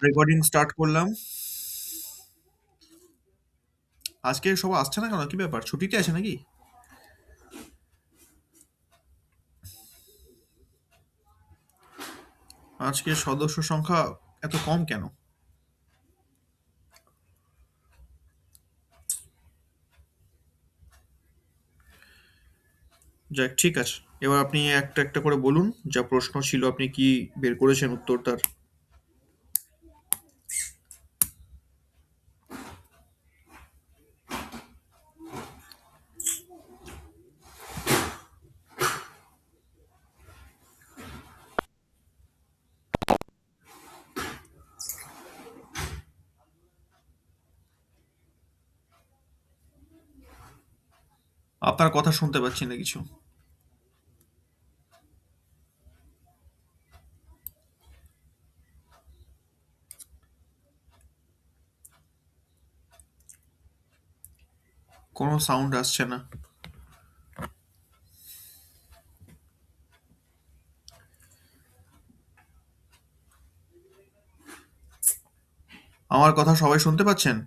Recording start করলাম। আজকে সব আসছে না কেন? কি ব্যাপার? ছুটিতে আছে নাকি? আজকে সদস্য সংখ্যা এত কম কেন? যাক, ঠিক আছে। এবার আপনি একটা একটা করে বলুন, যা প্রশ্ন ছিল আপনি কি বের করেছেন উত্তর তার। আপনার কথা শুনতে পাচ্ছি না কিছু। কোনো সাউন্ড আসছে না। আমার কথা সবাই শুনতে পাচ্ছেন?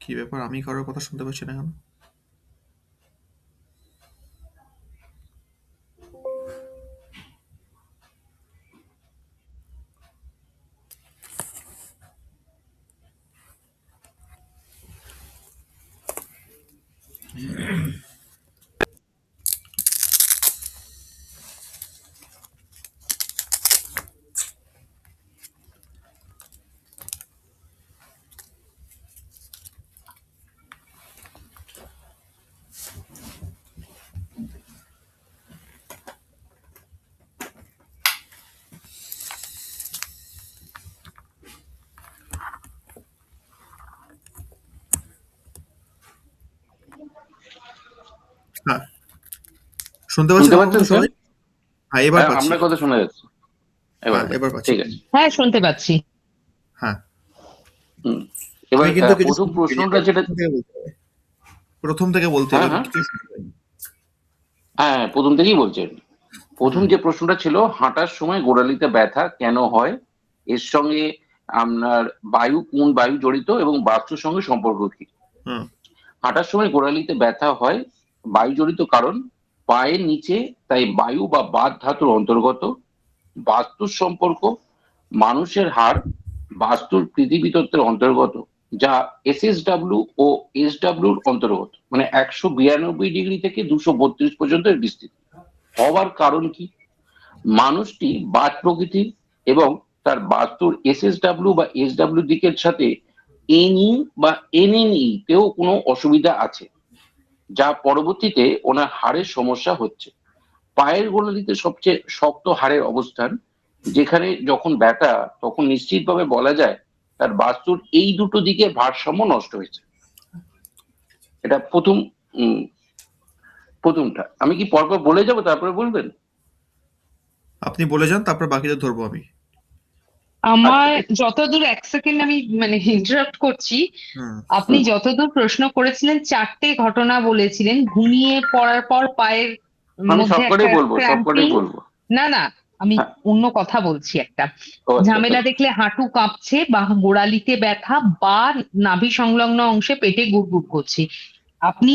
কি ব্যাপার, আমি কারোর কথা শুনতে পাচ্ছি না কেন? হ্যাঁ, শুনতে পাচ্ছেন শুনতে আমার পাচ্ছেন কথা স্যার? সবাই? হ্যাঁ, এবার হ্যাঁ, পাচ্ছি। আপনার কথা শোনা যাচ্ছে। এবার হ্যাঁ, পাচ্ছি, এবার পাচ্ছি। ঠিক আছে। হ্যাঁ, শুনতে পাচ্ছি। হ্যাঁ, হুম। এবার আমি কিন্তু কিছু প্রথম শুনতে পাইনি। প্রশ্নটা আবার যেটা, প্রথম থেকে বলতে হবে। হ্যাঁ আমি হ্যাঁ কিছুই শুনতে পাইনি। হ্যাঁ, প্রথম থেকেই বলছেন। প্রথম হুম। যে প্রশ্নটা ছিল, হাঁটার সময় গোড়ালিতে ব্যথা কেন হয়, এর সঙ্গে আপনার কোন বায়ু জড়িত এবং বাস্তুর সঙ্গে সম্পর্ক কি? হুম। হাঁটার সময় গোড়ালিতে ব্যথা হয়, বায়ু জড়িত কারণ পায়ের নিচে, তাই বায়ু বা বাত ধাতুর অন্তর্গত। বাস্তুর সম্পর্ক, মানুষের হাড় বাস্তুর পৃথিবীতত্ত্বের অন্তর্গত, যা এসএসডব্লিউ ও এসডব্লিউর অন্তর্গত, মানে 192 ডিগ্রি থেকে 232 পর্যন্ত এর বিস্তৃতি। হওয়ার কারণ কি? মানুষটি বাত প্রকৃতির এবং তার বাস্তুর এসএসডব্লিউ বা এসডব্লিউ দিকের সাথে এনই বা এনএনই তেও কোনো অসুবিধা আছে, যা পরবর্তীতে ওনার হাড়ের সমস্যা হচ্ছে। পায়ের গোড়ালিতে সবচেয়ে শক্ত হাড়ের অবস্থান, যেখানে যখন ব্যথা, তখন নিশ্চিতভাবে বলা যায় তার বাস্তুর এই দুটো দিকের ভারসাম্য নষ্ট হয়েছে। এটা উম, প্রথমটা। আমি কি পরপর বলে যাব তারপরে বলবেন? আপনি বলে যান, তারপর বাকিটা ধরবো আমি। আচ্ছা, আমার ঠিক আছে। যতদূর, এক সেকেন্ড আমি ইন্টারাপ্ট করছি। হুম। আপনি হুম, যতদূর প্রশ্ন করেছিলেন, চারটে ঘটনা বলেছিলেন। ঘুমিয়ে পড়ার পর পায়ের আমি মধ্যে একটা সবকটাই বলবো, ক্র্যাম্পিং। সবকটাই বলবো। না না, আমি হ্যাঁ। অন্য কথা বলছি একটা। ও আচ্ছা, ঝামেলা তাহলে দেখলে হাঁটু কাঁপছে, বা গোড়ালিতে ব্যথা, বা নাভি সংলগ্ন অংশে পেটে গুড়গুড় করছে। আপনি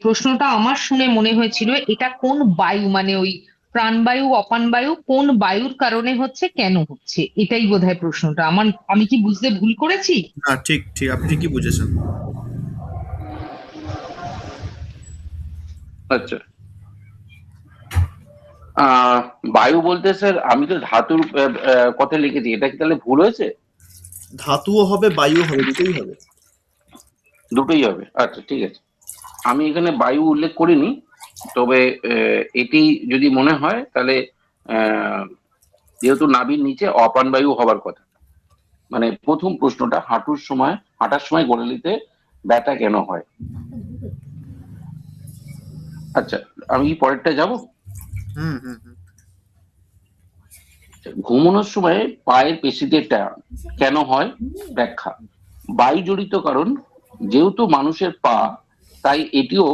প্রশ্নটা আমার শুনে মনে হয়েছিল এটা কোন বায়ু, ওই প্রাণবায়ু অপানবায়ু কোন বায়ুর কারণে হচ্ছে, কেন হচ্ছে, এটাই বোধহয় প্রশ্নটা আমার। আমি কি বুঝতে ভুল করেছি? না, ঠিক ঠিক, আপনি ঠিকই বুঝেছেন। আচ্ছা। আহ বায়ু বলতে স্যার, আমি তো ধাতুর কথা লিখেছি, এটা কি তাহলে ভুল হয়েছে? ধাতুও হবে, বায়ুও হবে, দুটোই হবে। দুটোই হবে, আচ্ছা ঠিক আছে। আমি এখানে বায়ু উল্লেখ করিনি, তবে এটি যদি মনে হয় তাহলে আহ, যেহেতু নাভির নিচে অপান বায়ু হবার কথা, মানে প্রথম প্রশ্নটা, হাঁটার সময় গোড়ালিতে ব্যথা কেন হয়। আচ্ছা, আমি কি পরেরটা যাব? হুম হুম হুম। ঘুমানোর সময় পায়ের পেশিতে টান কেন হয়, ব্যাখ্যা। বায়ু জড়িত কারণ, যেহেতু মানুষের পা, তাই এটিও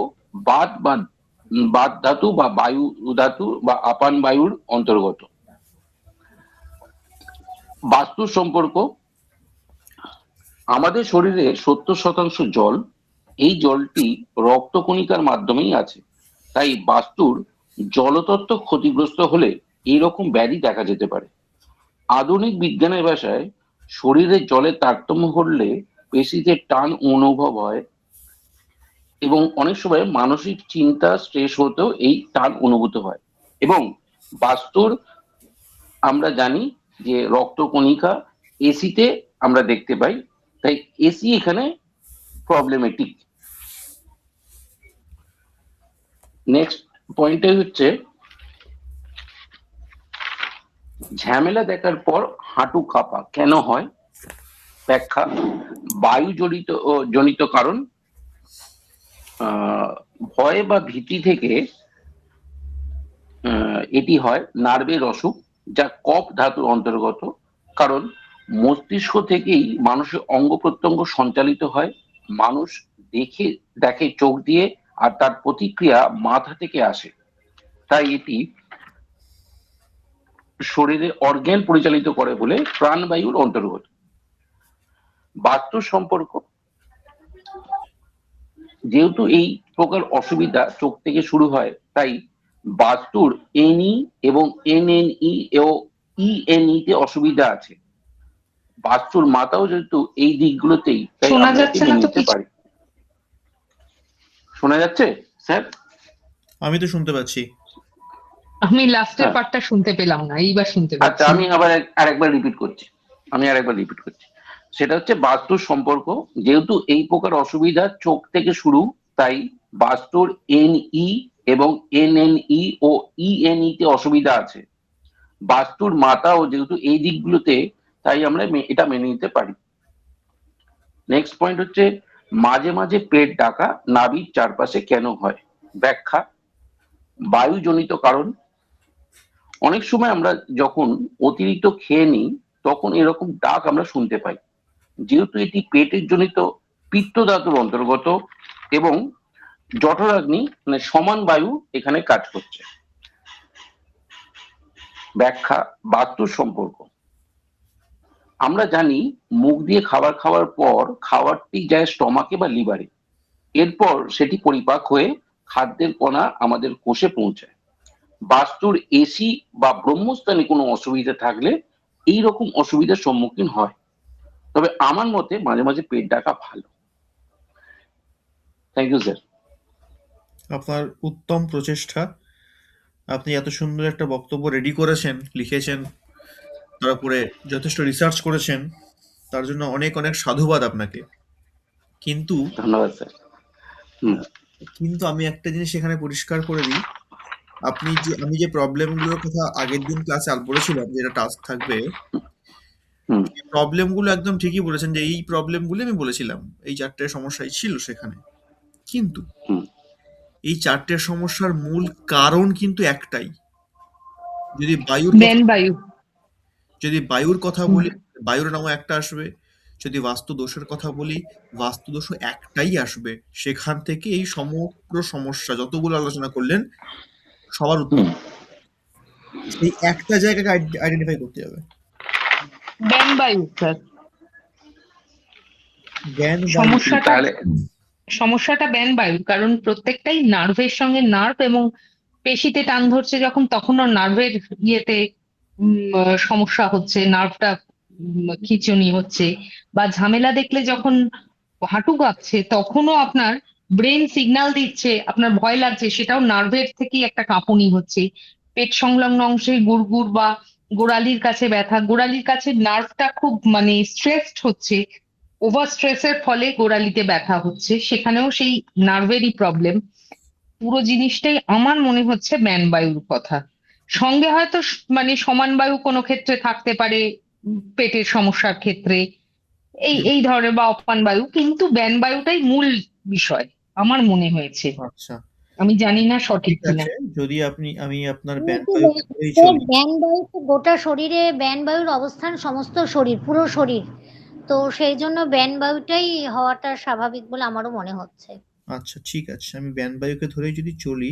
বাত বা বাত ধাতু বা বায়ু ধাতু বা আপান বায়ুর অন্তর্গত। বাস্তুর সম্পর্ক, আমাদের শরীরে 70% জল, এই জলটি রক্তকণিকার মাধ্যমেই আছে। তাই বাস্তুর জলতত্ত্ব ক্ষতিগ্রস্ত হলে এইরকম ব্যাধি দেখা যেতে পারে। আধুনিক বিজ্ঞানের ভাষায় শরীরে জলের তারতম্য ঘটলে পেশিতে টান অনুভব হয় এবং অনেক সময় মানসিক চিন্তা স্ট্রেস হতেও এই টান অনুভূত হয়। এবং বাস্তুর আমরা জানি যে রক্তকণিকা এসিতে আমরা দেখতে পাই, তাই এসি এখানে প্রবলেমেটিক। নেক্সট পয়েন্টে হচ্ছে ঝামেলা দেখার পর হাঁটু কাঁপা কেন হয়? ব্যাখ্যা, বায়ু জনিত কারণ, ভয় বা ভীতি থেকে এটি হয়। নার্ভের অসুখ, যা কফ ধাতুর অন্তর্গত। কারণ মস্তিষ্ক থেকেই মানুষের অঙ্গ প্রত্যঙ্গ সঞ্চালিত হয়। মানুষ দেখে চোখ দিয়ে, আর তার প্রতিক্রিয়া মাথা থেকে আসে। তাই এটি শরীরের অর্গ্যান পরিচালিত করে বলে প্রাণবায়ুর অন্তর্গত। বাস্তুর সম্পর্ক, যেহেতু এই প্রকার অসুবিধা চোখ থেকে শুরু হয়, তাই বাস্তুর এনই এবং এনএনই ও ইএনই তে অসুবিধা আছে। বাস্তুর মাথাও যেহেতু এই দিকগুলোতেই, তাই শোনা আমরা একে যাচ্ছে না মেনে তো নিতে কিছু। পারি। শোনা যাচ্ছে স্যার? আমি তো শুনতে পাচ্ছি। আমি লাস্টের হ্যাঁ, পার্টটা শুনতে পেলাম না, এইবার শুনতে আচ্ছা, পাচ্ছি। আমি আবার আরেকবার রিপিট করছি। সেটা হচ্ছে বাস্তুর সম্পর্ক, যেহেতু এই প্রকার অসুবিধা চোখ থেকে শুরু, তাই বাস্তুর এনই এবং এনএনই ও ইএনই তে অসুবিধা আছে। বাস্তুর মাথাও যেহেতু এই দিকগুলোতে, তাই আমরা এটা মেনে নিতে পারি। নেক্সট পয়েন্ট হচ্ছে মাঝে মাঝে পেট ডাকা নাভির চারপাশে কেন হয়? ব্যাখ্যা, বায়ুজনিত কারণ। অনেক সময় আমরা যখন অতিরিক্ত খেয়ে নিই, তখন এরকম ডাক আমরা শুনতে পাই। যেহেতু এটি পেটের জনিত পিত্ত ধাতুর অন্তর্গত এবং জঠরাগ্নি মানে সমান বায়ু এখানে কাজ করছে। ব্যাখ্যা, বাস্তুর সম্পর্ক, আমরা জানি মুখ দিয়ে খাবার খাওয়ার পর খাবারটি যায় স্টমাকে বা লিভারে। এরপর সেটি পরিপাক হয়ে খাদ্যের কণা আমাদের কোষে পৌঁছায়। বাস্তুর এসি বা ব্রহ্মস্থানে কোনো অসুবিধা থাকলে এই রকম অসুবিধার সম্মুখীন হয়। তবে আমার মতে মাঝে মাঝে পেট ডাকা ভালো। Thank you sir. আপনার উত্তম প্রচেষ্টা। আপনি এত সুন্দর একটা বক্তব্য রেডি করেছেন, লিখেছেন, তারপরে যথেষ্ট রিসার্চ করেছেন, তার জন্য অনেক অনেক সাধুবাদ আপনাকে। কিন্তু ধন্যবাদ স্যার। হুম। কিন্তু আমি একটা জিনিস এখানে পরিষ্কার করে দিই। আমি যে প্রবলেমগুলোর কথা আগের দিন ক্লাসে বলেছিলাম, যেটা টাস্ক থাকবে, হুম। প্রবলেমগুলো একদম ঠিকই বলেছেন, যে এই প্রবলেমগুলো আমি বলেছিলাম, এই 4টে সমস্যাই ছিল সেখানে। কিন্তু হুম। এই 4টে সমস্যার মূল কারণ কিন্তু একটাই। যদি বায়ুর কথা বায়ু। যদি বায়ুর কথা হুম। বলি, বায়ুর নামও একটা আসবে। যদি বাস্তু দোষের কথা বলি, বাস্তু দোষও একটাই আসবে। সেখান থেকে এই সমগ্র সমস্যা যতগুলো আলোচনা করলেন, সবার উত্তর হুম। সেই একটা জায়গাকে আইডেন্টিফাই করতে হবে। বায়ু স্যার। জ্ঞান বায়ু। সমস্যাটা তাহলে সমস্যাটা বায়ু, কারণ প্রত্যেকটাই নার্ভের সঙ্গে নার্ভ, এবং পেশিতে টান ধরছে যখন, তখনও নার্ভের ইয়েতে সমস্যা হচ্ছে, নার্ভটা খিঁচুনি হচ্ছে। বা ঝামেলা দেখলে যখন হাঁটু কাঁপছে, তখনও আপনার ব্রেন সিগন্যাল দিচ্ছে আপনার ভয় লাগছে, সেটাও নার্ভের থেকেই একটা কাঁপুনি হচ্ছে। পেট সংলগ্ন অংশে গুড়গুড় বা গোড়ালির কাছে ব্যথা, গোড়ালির কাছে নার্ভটা খুব মানে স্ট্রেসড হচ্ছে, ওভার স্ট্রেসের ফলে গোড়ালিতে ব্যথা হচ্ছে, সেখানেও সেই নার্ভেরই প্রবলেম। পুরো জিনিসটাই আমার মনে হচ্ছে বায়ুর কথা। সঙ্গে হয়তো মানে সমান বায়ু কোনো ক্ষেত্রে থাকতে পারে, পেটের সমস্যার ক্ষেত্রে এই হুম, এই ধরনের, বা অপান বায়ু, কিন্তু বায়ুটাই মূল বিষয় আমার মনে হয়েছে। আচ্ছা, আমি জানি না সঠিক ঠিক কিনা। আছে। যদি আমি আপনার জ্ঞান কিন্তু বায়ুকে ধরেই স্যার চলি। জ্ঞানবায়ু তো গোটা শরীরে, জ্ঞানবায়ুর অবস্থান সমস্ত শরীর, পুরো শরীর। তো সেই জন্য জ্ঞানবায়ুটাই হওয়াটা স্বাভাবিক বলে আমারও মনে হচ্ছে। আচ্ছা, ঠিক আছে, আমি জ্ঞান বায়ুকে ধরেই যদি চলি,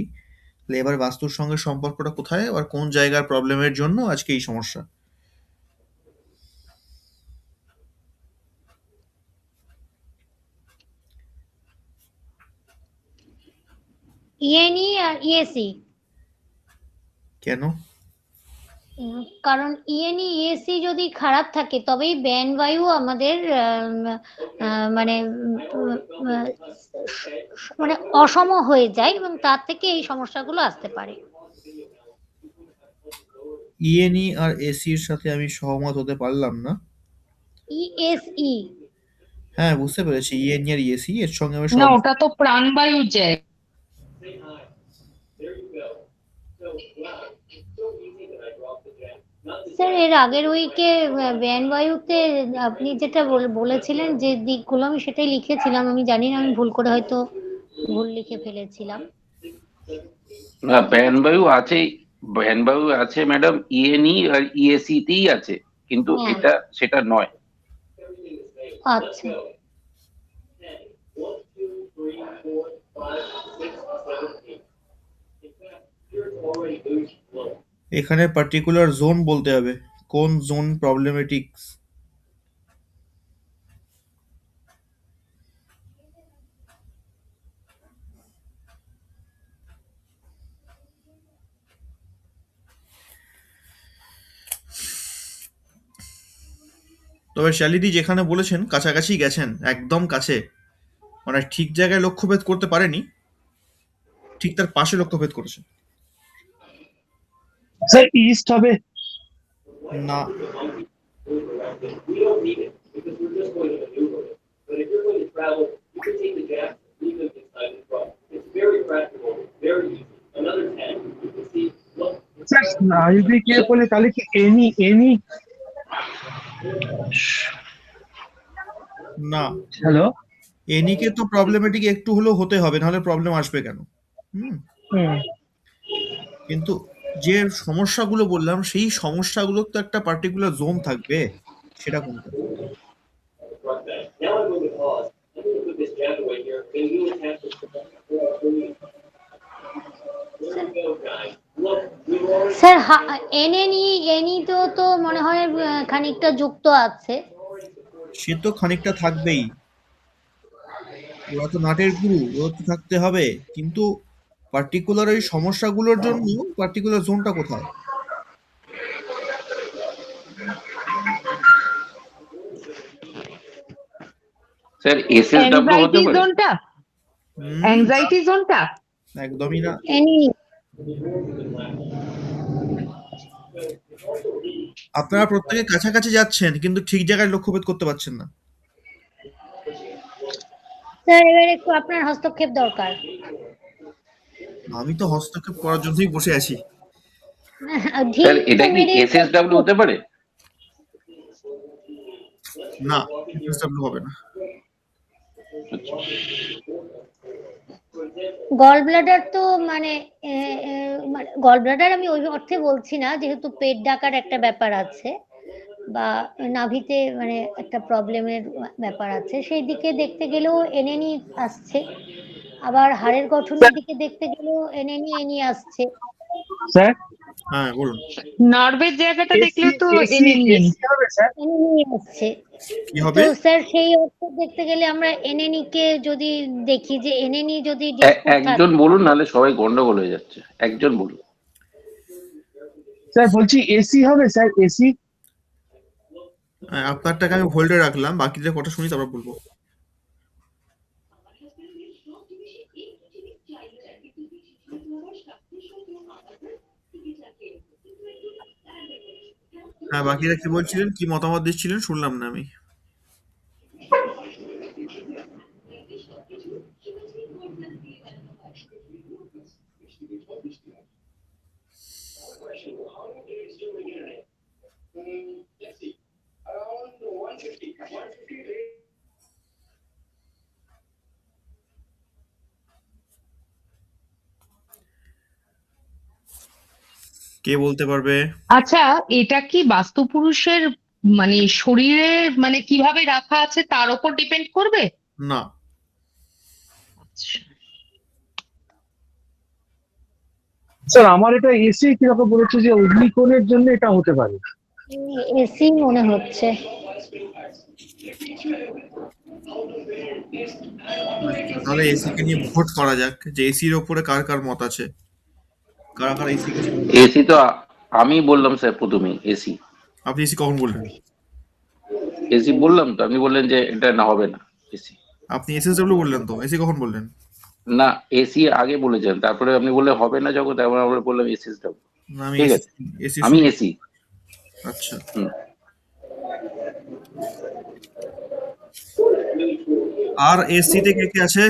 তাহলে এবার বাস্তুর সঙ্গে সম্পর্কটা কোথায় আর কোন জায়গার প্রবলেমের জন্য আজকে এই সমস্যা? ইএনই আর ইএসি। কেন? কারণ ইএনই ইএসি যদি খারাপ থাকে তবেই বায়ু আমাদের মানে মানে অসম হয়ে যায় এবং তার থেকে এই সমস্যাগুলো আসতে পারে। ইএনই আর এসির সাথে আমি সহমত হতে পারলাম না। ইএসই। হ্যাঁ, বুঝতে পেরেছি, ইএনই আর ইএসি এর সঙ্গে আমি না, সহমত। ওটা তো প্রাণবায়ুর জায়গা। স্যার এর আগের উইকে বায়ুতে আপনি যেটা বলেছিলেন যে দিকগুলো, আমি সেটাই লিখেছিলাম। আমি জানি না, আমি ভুল করে হয়তো ভুল লিখে ফেলেছিলাম। না, ব্যানবায়ু আছে ম্যাডাম, ইএনই আর ইএসি তেই আছে, কিন্তু হ্যাঁ, এটা সেটা নয়। আচ্ছা। এখানে পার্টিকুলার জোন বলতে হবে, কোন জোন প্রবলেমেটিক। তবে শ্যালিদি যেখানে বলেছেন কাছাকাছি গেছেন, একদম কাছে, মানে ঠিক জায়গায় লক্ষ্যভেদ করতে পারেনি, ঠিক তার পাশে লক্ষ্যভেদ করেছে। স্যার ইস্ট হবে। না, স্যার যদি কেউ বলে তাহলে কি এনি এনি? না, হ্যালো। এনিকে তো প্রবলেমেটিক একটু হলেও হতে হবে, নাহলে প্রবলেম আসবে কেন? হুম। কিন্তু যে সমস্যাগুলো বললাম সেই সমস্যাগুলোর তো একটা পার্টিকুলার জোন থাকবে, সেটা কোনটা? স্যার এনএনই তো মনে হয় খানিকটা যুক্ত আছে। সে তো খানিকটা থাকবেই, ওরা তো নাটের গুরু, ওরা তো থাকতে হবে। কিন্তু পার্টিকুলার ওই সমস্যাগুলোর জন্য পার্টিকুলার জোনটা কোথায়? স্যার এসএসডব্লিউ হতে অ্যাংজাইটি পারে। জোনটা, অ্যাংজাইটি জোনটা। একদমই না। এনএনই। আপনারা প্রত্যেকে কাছাকাছি যাচ্ছেন কিন্তু ঠিক জায়গায় লক্ষ্যভেদ করতে পারছেন না। স্যার এবার একটু আপনার হস্তক্ষেপ দরকার। আমি তো হস্তক্ষেপ করার জন্যই বসে আছি। স্যার ঢিল এটা তো কি মেরে এসএসডব্লিউ হতে পারে? না, এসডব্লিউ হবে না। গল ব্লাডার তো মানে গল ব্লাডার আমি ওই অর্থে বলছি না, যেহেতু পেট ডাকার একটা ব্যাপার আছে বা নাভিতে মানে একটা প্রবলেমের ব্যাপার আছে, সেই দিকে দেখতে গেলেও এনএনই আসছে। আবার হাড়ের গঠনের দিকে দেখতে গেলেও এনএনই আসছে। স্যার হ্যাঁ, বলুন। নার্ভের জায়গাটা দেখলে এসি তো এসি এসি হবে স্যার। এনএনই আসছে। কি হবে? তো স্যার সেই অর্থে দেখতে গেলে আমরা এনএনই কে যদি দেখি যে এনএনই যদি ডিসপুট একজন থাকে। বলুন, নাহলে সবাই গন্ডগোল হয়ে যাচ্ছে। একজন বলুন। স্যার বলছি এসি হবে স্যার, এসি। আপনারটাকে আমি হোল্ডে রাখলাম, বাকিদের কথা শুনি তারপর বলবো। হ্যাঁ, বাকিরা কি বলছিলেন, কি মতামত দিচ্ছিলেন শুনলাম না আমি। কে বলতে পারবে? আচ্ছা, এটা কি বাস্তু পুরুষের মানে শরীরের মানে কিভাবে রাখা আছে তার উপর ডিপেন্ড করবে? না। আচ্ছা। স্যার আমার এটা এসি কিরকম বলেছে যে অগ্নিকোণের জন্য এটা হতে পারে। এসি মনে হচ্ছে। আচ্ছা, তাহলে এসি কে নিয়ে ভোট করা যাক যে এসির ওপরে কার কার মত আছে, কারা কারা এসি কে সমর্থন। এসি তো আমি বললাম স্যার প্রথমেই এসি। আপনি এসি কখন বললেন? এসি বললাম তো, আপনি বললেন যে এটা না হবে না এসি। আপনি এসএসডব্লিউ বললেন তো, এসি কখন বললেন? না, এসি আগে বলেছেন, তারপরে আপনি বললে হবে না যখন, তারপরে আমরা বললাম এসএসডব্লিউ। না, আমি ঠিক এসি আছে, এসি আমি শুনি। এসি। আচ্ছা, হুম। আর এসিতে কে কে আছে?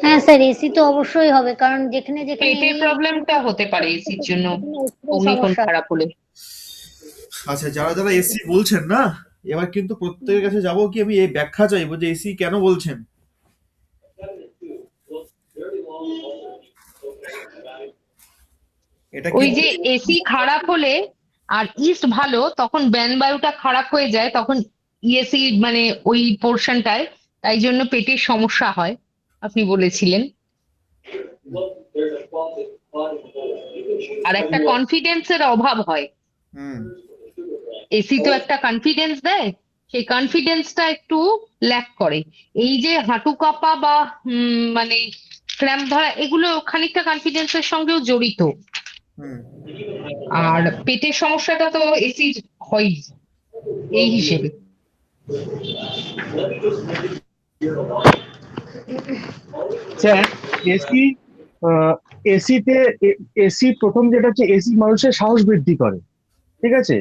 হ্যাঁ স্যার, এসি তো অবশ্যই হবে, কারণ যেখানে যেখানে পেটের এই প্রবলেমটা হতে পারে এসির জন্য, অগ্নিকোণ সমস্যা। খারাপ হলে। আচ্ছা, যারা যারা এসি বলছেন না, এবার কিন্তু প্রত্যেকের কাছে যাবো কি আমি এই ব্যাখ্যা চাইবো যে এসি কেন বলছেন। এটা কি ওই যে এসি খারাপ হলে আর ইস্ট ভালো, তখন ব্যান বায়ুটা খারাপ হয়ে যায়, তখন ইএসি মানে ওই পোর্শনটায়, তাই জন্য পেটের সমস্যা হয় আপনি বলেছিলেন। আর একটা কনফিডেন্সের অভাব হয়। হুম, এসি তো একটা কনফিডেন্স দেয়, সেই কনফিডেন্সটা একটু ল্যাক করে। এই যে হাঁটু কাঁপা বা মানে ক্র্যাম্প ধরা, এগুলো খানিকটা কনফিডেন্সের সঙ্গেও জড়িত। হুম, আর পেটের সমস্যাটা তো এসির হয় এই হিসেবে। স্যার, এসি এসিতে এসি প্রথম যেটা হচ্ছে এসি মানুষের সাহস বৃদ্ধি করে, ঠিক আছে।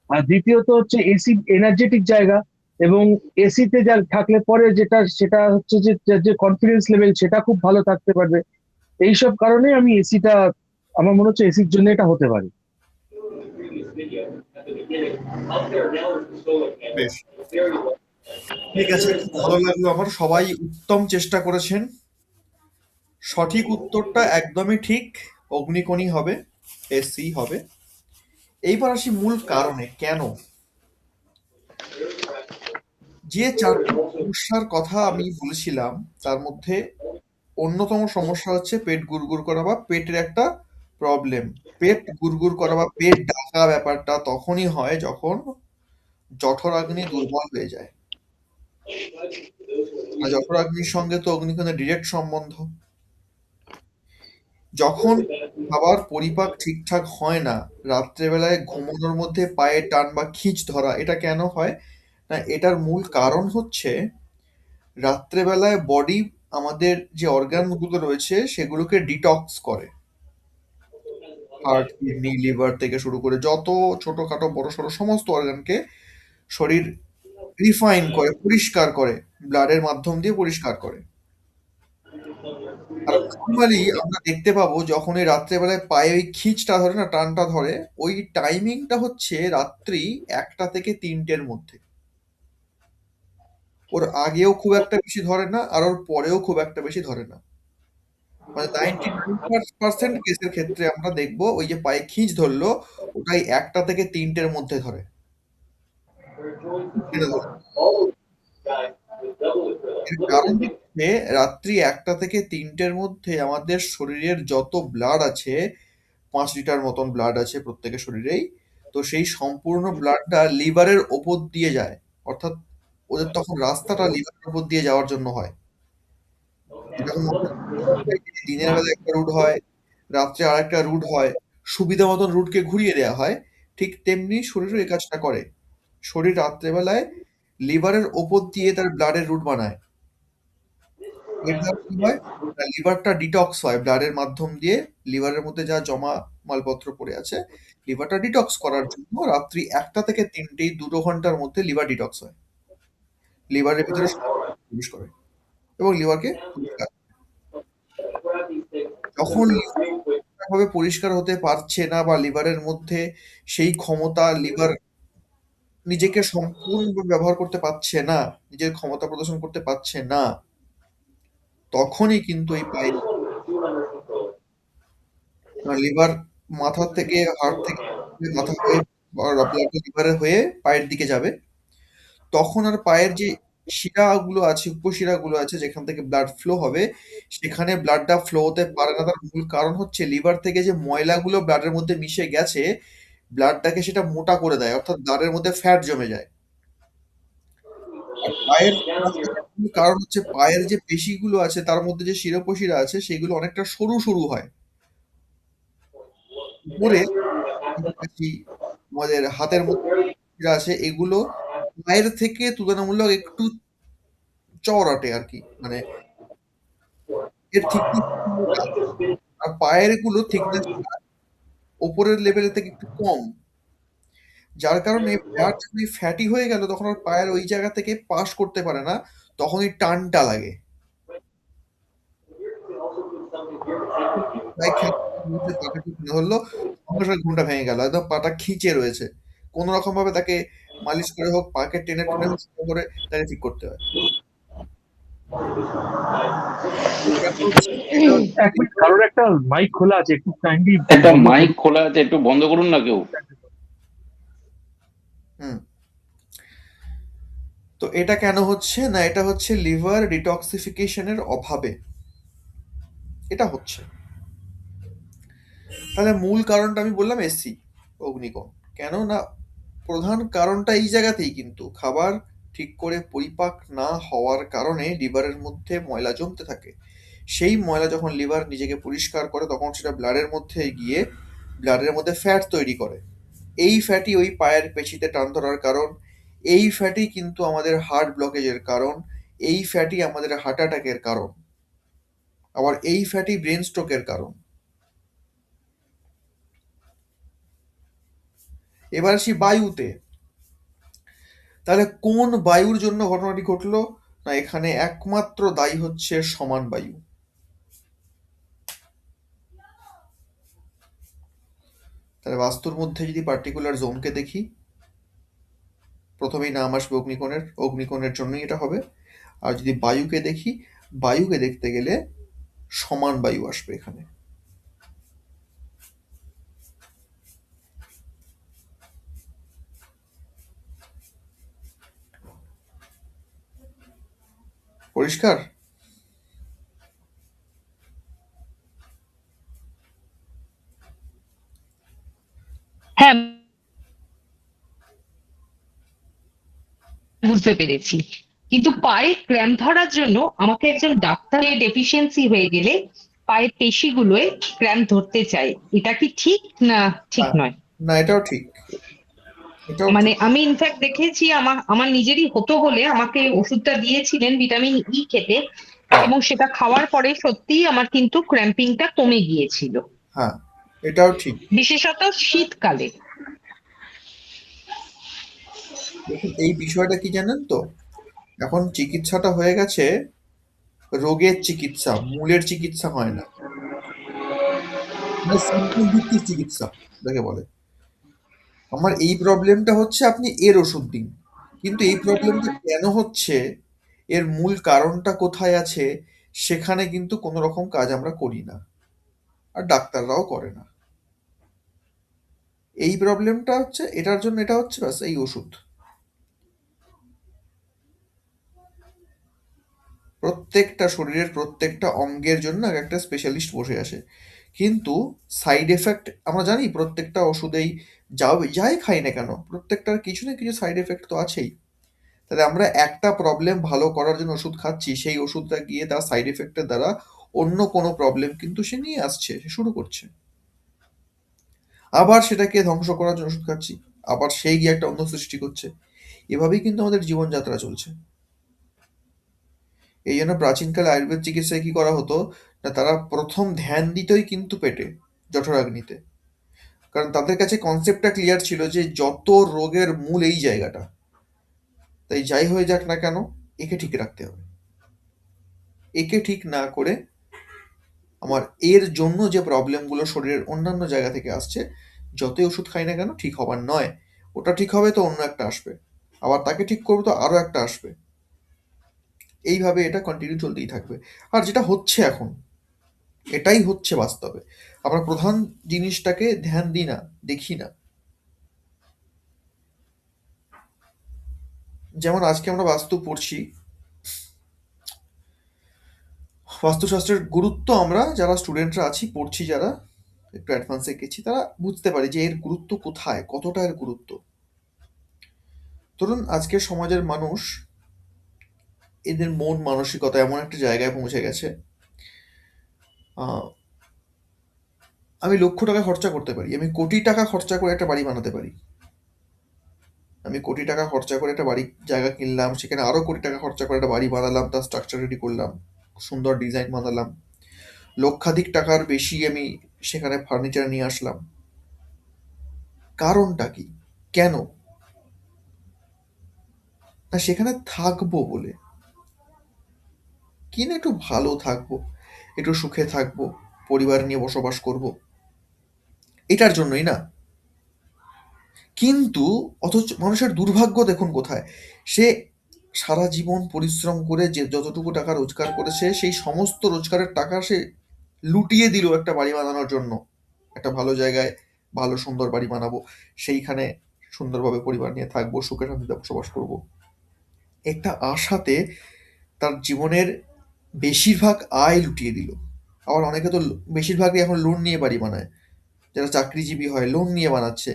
আর দ্বিতীয়ত হচ্ছে এসি এনার্জেটিক জায়গা, এবং এসিতে যা থাকলে পরে যেটা সেটা হচ্ছে যে যে কনফিডেন্স লেভেল সেটা খুব ভালো থাকতে পারবে। এইসব কারণে আমি এসিটা, আমার মনে হচ্ছে এসির জন্য এটা হতে পারে। বেশ, ঠিক আছে, খুব ভালো লাগলো আমার। সবাই উত্তম চেষ্টা করেছেন। সঠিক উত্তরটা একদমই ঠিক, অগ্নিকণই হবে, এসি হবে। এইবার আসি মূল কারণে কেন। যে চারটি সমস্যার কথা আমি বলেছিলাম তার মধ্যে অন্যতম সমস্যা হচ্ছে পেট গুড়গুড় করা বা পেটের একটা প্রবলেম। পেট গুড়গুড় করা বা পেট ডাকা ব্যাপারটা তখনই হয় যখন জঠরাগ্নি দুর্বল হয়ে যায়। আর জঠরাগ্নির সঙ্গে তো অগ্নিকণের ডিরেক্ট সম্বন্ধ। যখন খাবার পরিপাক ঠিকঠাক হয় না, রাত্রেবেলায় ঘুমানোর মধ্যে পায়ে টান বা খিঁচ ধরা, এটা কেন হয় না? এটার মূল কারণ হচ্ছে রাত্রেবেলায় বডি আমাদের যে অর্গানগুলো রয়েছে সেগুলোকে ডিটক্স করে। হার্ট, কিডনি, লিভার থেকে শুরু করে যত ছোটখাটো বড়সড় সমস্ত অর্গানকে শরীর রিফাইন করে, পরিষ্কার করে, ব্লাডের মাধ্যম দিয়ে পরিষ্কার করে। আর নর্মালি আমরা দেখতে পাবো যখন এই রাত্রেবেলায় পায়ে ওই খিঁচটা ধরে না, টানটা ধরে, ওই টাইমিংটা হচ্ছে রাত্রি 1টা থেকে 3টের মধ্যে। ওর আগেও খুব একটা বেশি ধরে না, আর ওর পরেও খুব একটা বেশি ধরে না। মানে 99% কেসের ক্ষেত্রে আমরা দেখবো ওই যে পায়ে খিঁচ ধরলো, ওটাই 1টা থেকে 3টের মধ্যে ধরে। এটা ধরে। এর কারণ হচ্ছে রাত্রি 1টা থেকে 3টের মধ্যে আমাদের শরীরের যত ব্লাড আছে, 5 লিটার মতন ব্লাড আছে প্রত্যেকের শরীরেই। তো সেই সম্পূর্ণ ব্লাডটা লিভারের ওপর দিয়ে যায়। অর্থাৎ ওদের তখন রাস্তাটা লিভারের ওপর দিয়ে যাওয়ার জন্য হয়। যেরকম আমাদের দিনের বেলা একটা রুট হয়, রাত্রে আরেকটা রুট হয়, সুবিধা মতন রুটকে ঘুরিয়ে দেওয়া হয়, ঠিক তেমনি শরীরও এই কাজটা করে। শরীর রাত্রেবেলায় লিভারের ওপর দিয়ে তার ব্লাডের রুট বানায়। এর দ্বারা কি হয় না, লিভারটা ডিটক্স হয় ব্লাডের মাধ্যম দিয়ে। লিভারের মধ্যে যা জমা মালপত্র পড়ে আছে, লিভারটা ডিটক্স করার জন্য রাত্রি 1টা থেকে 3টে 2 ঘন্টার মধ্যে লিভার ডিটক্স হয়। লিভারের ভিতরে প্রবেশ করে এবং লিভারকে পরিষ্কার। যখন ভাবে পরিষ্কার হতে পারছে না বা লিভারের মধ্যে সেই ক্ষমতা, লিভার নিজেকে সম্পূর্ণভাবে ব্যবহার করতে পারছে না, নিজের ক্ষমতা প্রদর্শন করতে পারছে না, তখনই কিন্তু এই পায়ে লিভার মাথা থেকে, হার্ট থেকে মাথা হয়ে ব্লাড লিভারে হয়ে পায়ের দিকে যাবে। তখন আর পায়ের যে শিরাগুলো আছে, উপশিরাগুলো আছে যেখান থেকে ব্লাড ফ্লো হবে, সেখানে ব্লাডটা ফ্লো হতে পারে না। তার মূল কারণ হচ্ছে লিভার থেকে যে ময়লাগুলো ব্লাডের মধ্যে মিশে গেছে, ব্লাডটাকে সেটা মোটা করে দেয়, অর্থাৎ ব্লাডের মধ্যে ফ্যাট জমে যায়। আর পায়ের সমস্যাটার মূল কারণ হচ্ছে পায়ের যে পেশিগুলো আছে তার মধ্যে যে শিরোপশিরা আছে সেগুলো অনেকটা সরু সরু হয়। উপরে পেশি, আমাদের হাতের মধ্যে শিরা আছে, এগুলো পায়ের থেকে তুলনামূলক একটু চওড়াটে আর কি, মানে এর থিকনেস মোটা, আর পায়ের গুলো থিকনেস ওপরের লেভেলের থেকে একটু কম। যার কারণে ব্লাড যখন ফ্যাটি হয়ে গেল তখন আর পায়ের ওই জায়গা থেকে পাস করতে পারে না, তখনই টানটা লাগে। পায়ে খেলা মুহূর্তে পাটা টিপে ধরলো, সঙ্গে সঙ্গে ঘুমটা ভেঙে গেল, একদম পাটা খিঁচে রয়েছে। কোন রকম ভাবে তাকে মালিশ করে হোক, পাকে টেনে টেনে হোক, সেটা করে তাকে ঠিক করতে হয়। এটা হচ্ছে এটা হচ্ছে এক মিনিট, কারোর একটা মাইক খোলা আছে, একটু কাইন্ডলি একটা বন্ধ মাইক করুন। খোলা আছে, একটু বন্ধ করুন না কেউ। হুম। তো এটা কেন হচ্ছে না, এটা হচ্ছে লিভার ডিটক্সিফিকেশনের অভাবে এটা হচ্ছে। তাহলে মূল কারণটা আমি বললাম এসি, অগ্নিকোণ। কেন না, প্রধান কারণটা এই জায়গাতেই, কিন্তু খাবার ঠিক করে পরিপাক না হওয়ার কারণে লিভারের মধ্যে ময়লা জমতে থাকে। সেই ময়লা যখন লিভার নিজেকে পরিষ্কার করে তখন সেটা ব্লাডের মধ্যে গিয়ে ব্লাডের মধ্যে ফ্যাট তৈরি করে। এই ফ্যাটি ওই পায়ের পেশিতে টান ধরার কারণ, এই ফ্যাটি কিন্তু আমাদের হার্ট ব্লকেজের কারণ, এই ফ্যাটি আমাদের হার্ট অ্যাটাকের কারণ, আবার এই ফ্যাটি ব্রেন স্ট্রোকের কারণ। এবার আসি বায়ুতে। তাহলে কোন বায়ুর জন্য ঘটনাটি ঘটলো, না এখানে একমাত্র দায়ী হচ্ছে সমান বায়ু। তাহলে বাস্তুর মধ্যে যদি পার্টিকুলার জোনকে দেখি, প্রথমেই নাম আসবে অগ্নিকোণের, অগ্নিকোণের জন্যই এটা হবে। আর যদি বায়ুকে দেখি, বায়ুকে দেখতে গেলে সমান বায়ু আসবে এখানে। পরিষ্কার? হ্যাঁ, বুঝতে পেরেছি। কিন্তু পায়ে ক্র্যাম্প ধরার জন্য আমাকে একজন ডাক্তারের ডেফিসিয়েন্সি হয়ে গেলে পায়ের পেশিগুলোয় ক্র্যাম্প ধরতে চায়, এটা কি ঠিক না ঠিক হ্যাঁ, নয়? না এটাও ঠিক, এটাও মানে ঠিক। আমি ইনফ্যাক্ট দেখেছি, আমার আমার নিজেরই হতো বলে আমাকে ওষুধটা দিয়েছিলেন ভিটামিন ই খেতে, হ্যাঁ, এবং সেটা খাওয়ার পরে সত্যিই আমার কিন্তু ক্র্যাম্পিংটা কমে গিয়েছিল, হ্যাঁ, এটাও ঠিক। বিশেষত শীতকালে। দেখুন এই বিষয়টা কি জানেন তো, এখন চিকিৎসাটা হয়ে গেছে রোগের চিকিৎসা, মূলের চিকিৎসা হয় না, মানে সিম্পল ভিত্তিক চিকিৎসা যাকে বলে। আমার এই প্রবলেমটা হচ্ছে, আপনি এর ওষুধ দিন, কিন্তু এই প্রবলেমটা কেন হচ্ছে, এর মূল কারণটা কোথায় আছে, সেখানে কিন্তু কোনো রকম কাজ আমরা করি না, আর ডাক্তাররাও করে না। এই প্রবলেমটা হচ্ছে, এটার জন্য এটা হচ্ছে, ব্যাস এই ওষুধ। প্রত্যেকটা শরীরের প্রত্যেকটা অঙ্গের জন্য এক একটা স্পেশালিস্ট বসে আসে, কিন্তু সাইড এফেক্ট আমরা জানি প্রত্যেকটা ওষুধেই, যাই খাই না কেন প্রত্যেকটার কিছু না কিছু সাইড এফেক্ট তো আছেই। তাহলে আমরা একটা প্রবলেম ভালো করার জন্য ওষুধ খাচ্ছি, সেই ওষুধটা গিয়ে তার সাইড এফেক্টের দ্বারা অন্য কোনো প্রবলেম কিন্তু সে নিয়ে আসছে, সে শুরু করছে। আবার সেটাকে ধ্বংস করার জন্য ওষুধ খাচ্ছি, আবার সেই গিয়ে একটা অন্য সৃষ্টি করছে। এভাবেই কিন্তু আমাদের জীবনযাত্রা চলছে। এই জন্য প্রাচীনকালে আয়ুর্বেদ চিকিৎসায় কি করা হতো, না তারা প্রথম ধ্যান দিতই কিন্তু পেটে, জঠরাগ্নিতে। কারণ তাদের কাছে কনসেপ্টটা ক্লিয়ার ছিল যে যত রোগের মূল এই জায়গাটা, তাই যাই হয়ে যাক না কেন একে ঠিক রাখতে হবে। একে ঠিক না করে আমার এর জন্য যে প্রবলেমগুলো শরীরের অন্যান্য জায়গা থেকে আসছে, যতই ওষুধ খাই না কেন ঠিক হবার নয়। ওটা ঠিক হবে তো অন্য একটা আসবে, আবার তাকে ঠিক করবো তো আরো একটা আসবে। এইভাবে এটা কন্টিনিউ চলতেই থাকবে। আর যেটা হচ্ছে এখন, এটাই হচ্ছে বাস্তবে। আমরা প্রধান জিনিসটাকে ধ্যান দিই না, দেখি না। যেমন আজকে আমরা বাস্তু পড়ছি, বাস্তুশাস্ত্রের গুরুত্ব আমরা যারা স্টুডেন্টরা আছি পড়ছি যারা, একটু অ্যাডভান্সে গেছি, তারা বুঝতে পারে যে এর গুরুত্ব কোথায়, কতটা এর গুরুত্ব। ধরুন আজকের সমাজের মানুষ, এদের মন মানসিকতা এমন একটা জায়গায় পৌঁছে গেছে, আহ, আমি লক্ষ টাকা খরচা করতে পারি, আমি কোটি টাকা খরচা করে একটা বাড়ি বানাতে পারি। আমি কোটি টাকা খরচা করে একটা বাড়ি জায়গা কিনলাম, সেখানে আরো কোটি টাকা খরচা করে একটা বাড়ি বানালাম, তার স্ট্রাকচার রেডি করলাম, সুন্দর ডিজাইন বানালাম, লক্ষাধিক টাকার বেশি আমি সেখানে ফার্নিচার নিয়ে আসলাম। কারণটা কি? কেন? না সেখানে থাকবো বলে, কি না একটু ভালো থাকবো, একটু সুখে থাকবো, পরিবার নিয়ে বসবাস করব, এটার জন্যই না। কিন্তু অথচ মানুষের দুর্ভাগ্য দেখুন কোথায়, সে সারা জীবন পরিশ্রম করে যে যতটুকু টাকা রোজগার করেছে, সেই সমস্ত রোজগারের টাকা সে লুটিয়ে দিল একটা বাড়ি বানানোর জন্য। একটা ভালো জায়গায় ভালো সুন্দর বাড়ি বানাবো, সেইখানে সুন্দরভাবে পরিবার নিয়ে থাকবো, সুখে শান্তিতে বসবাস করব, একটা আশাতে তার জীবনের বেশিরভাগ আয় লুটিয়ে দিল। আবার অনেকে তো বেশিরভাগই এখন লোন নিয়ে বাড়ি বানায়, যারা চাকরিজীবী হয় লোন নিয়ে বানাচ্ছে।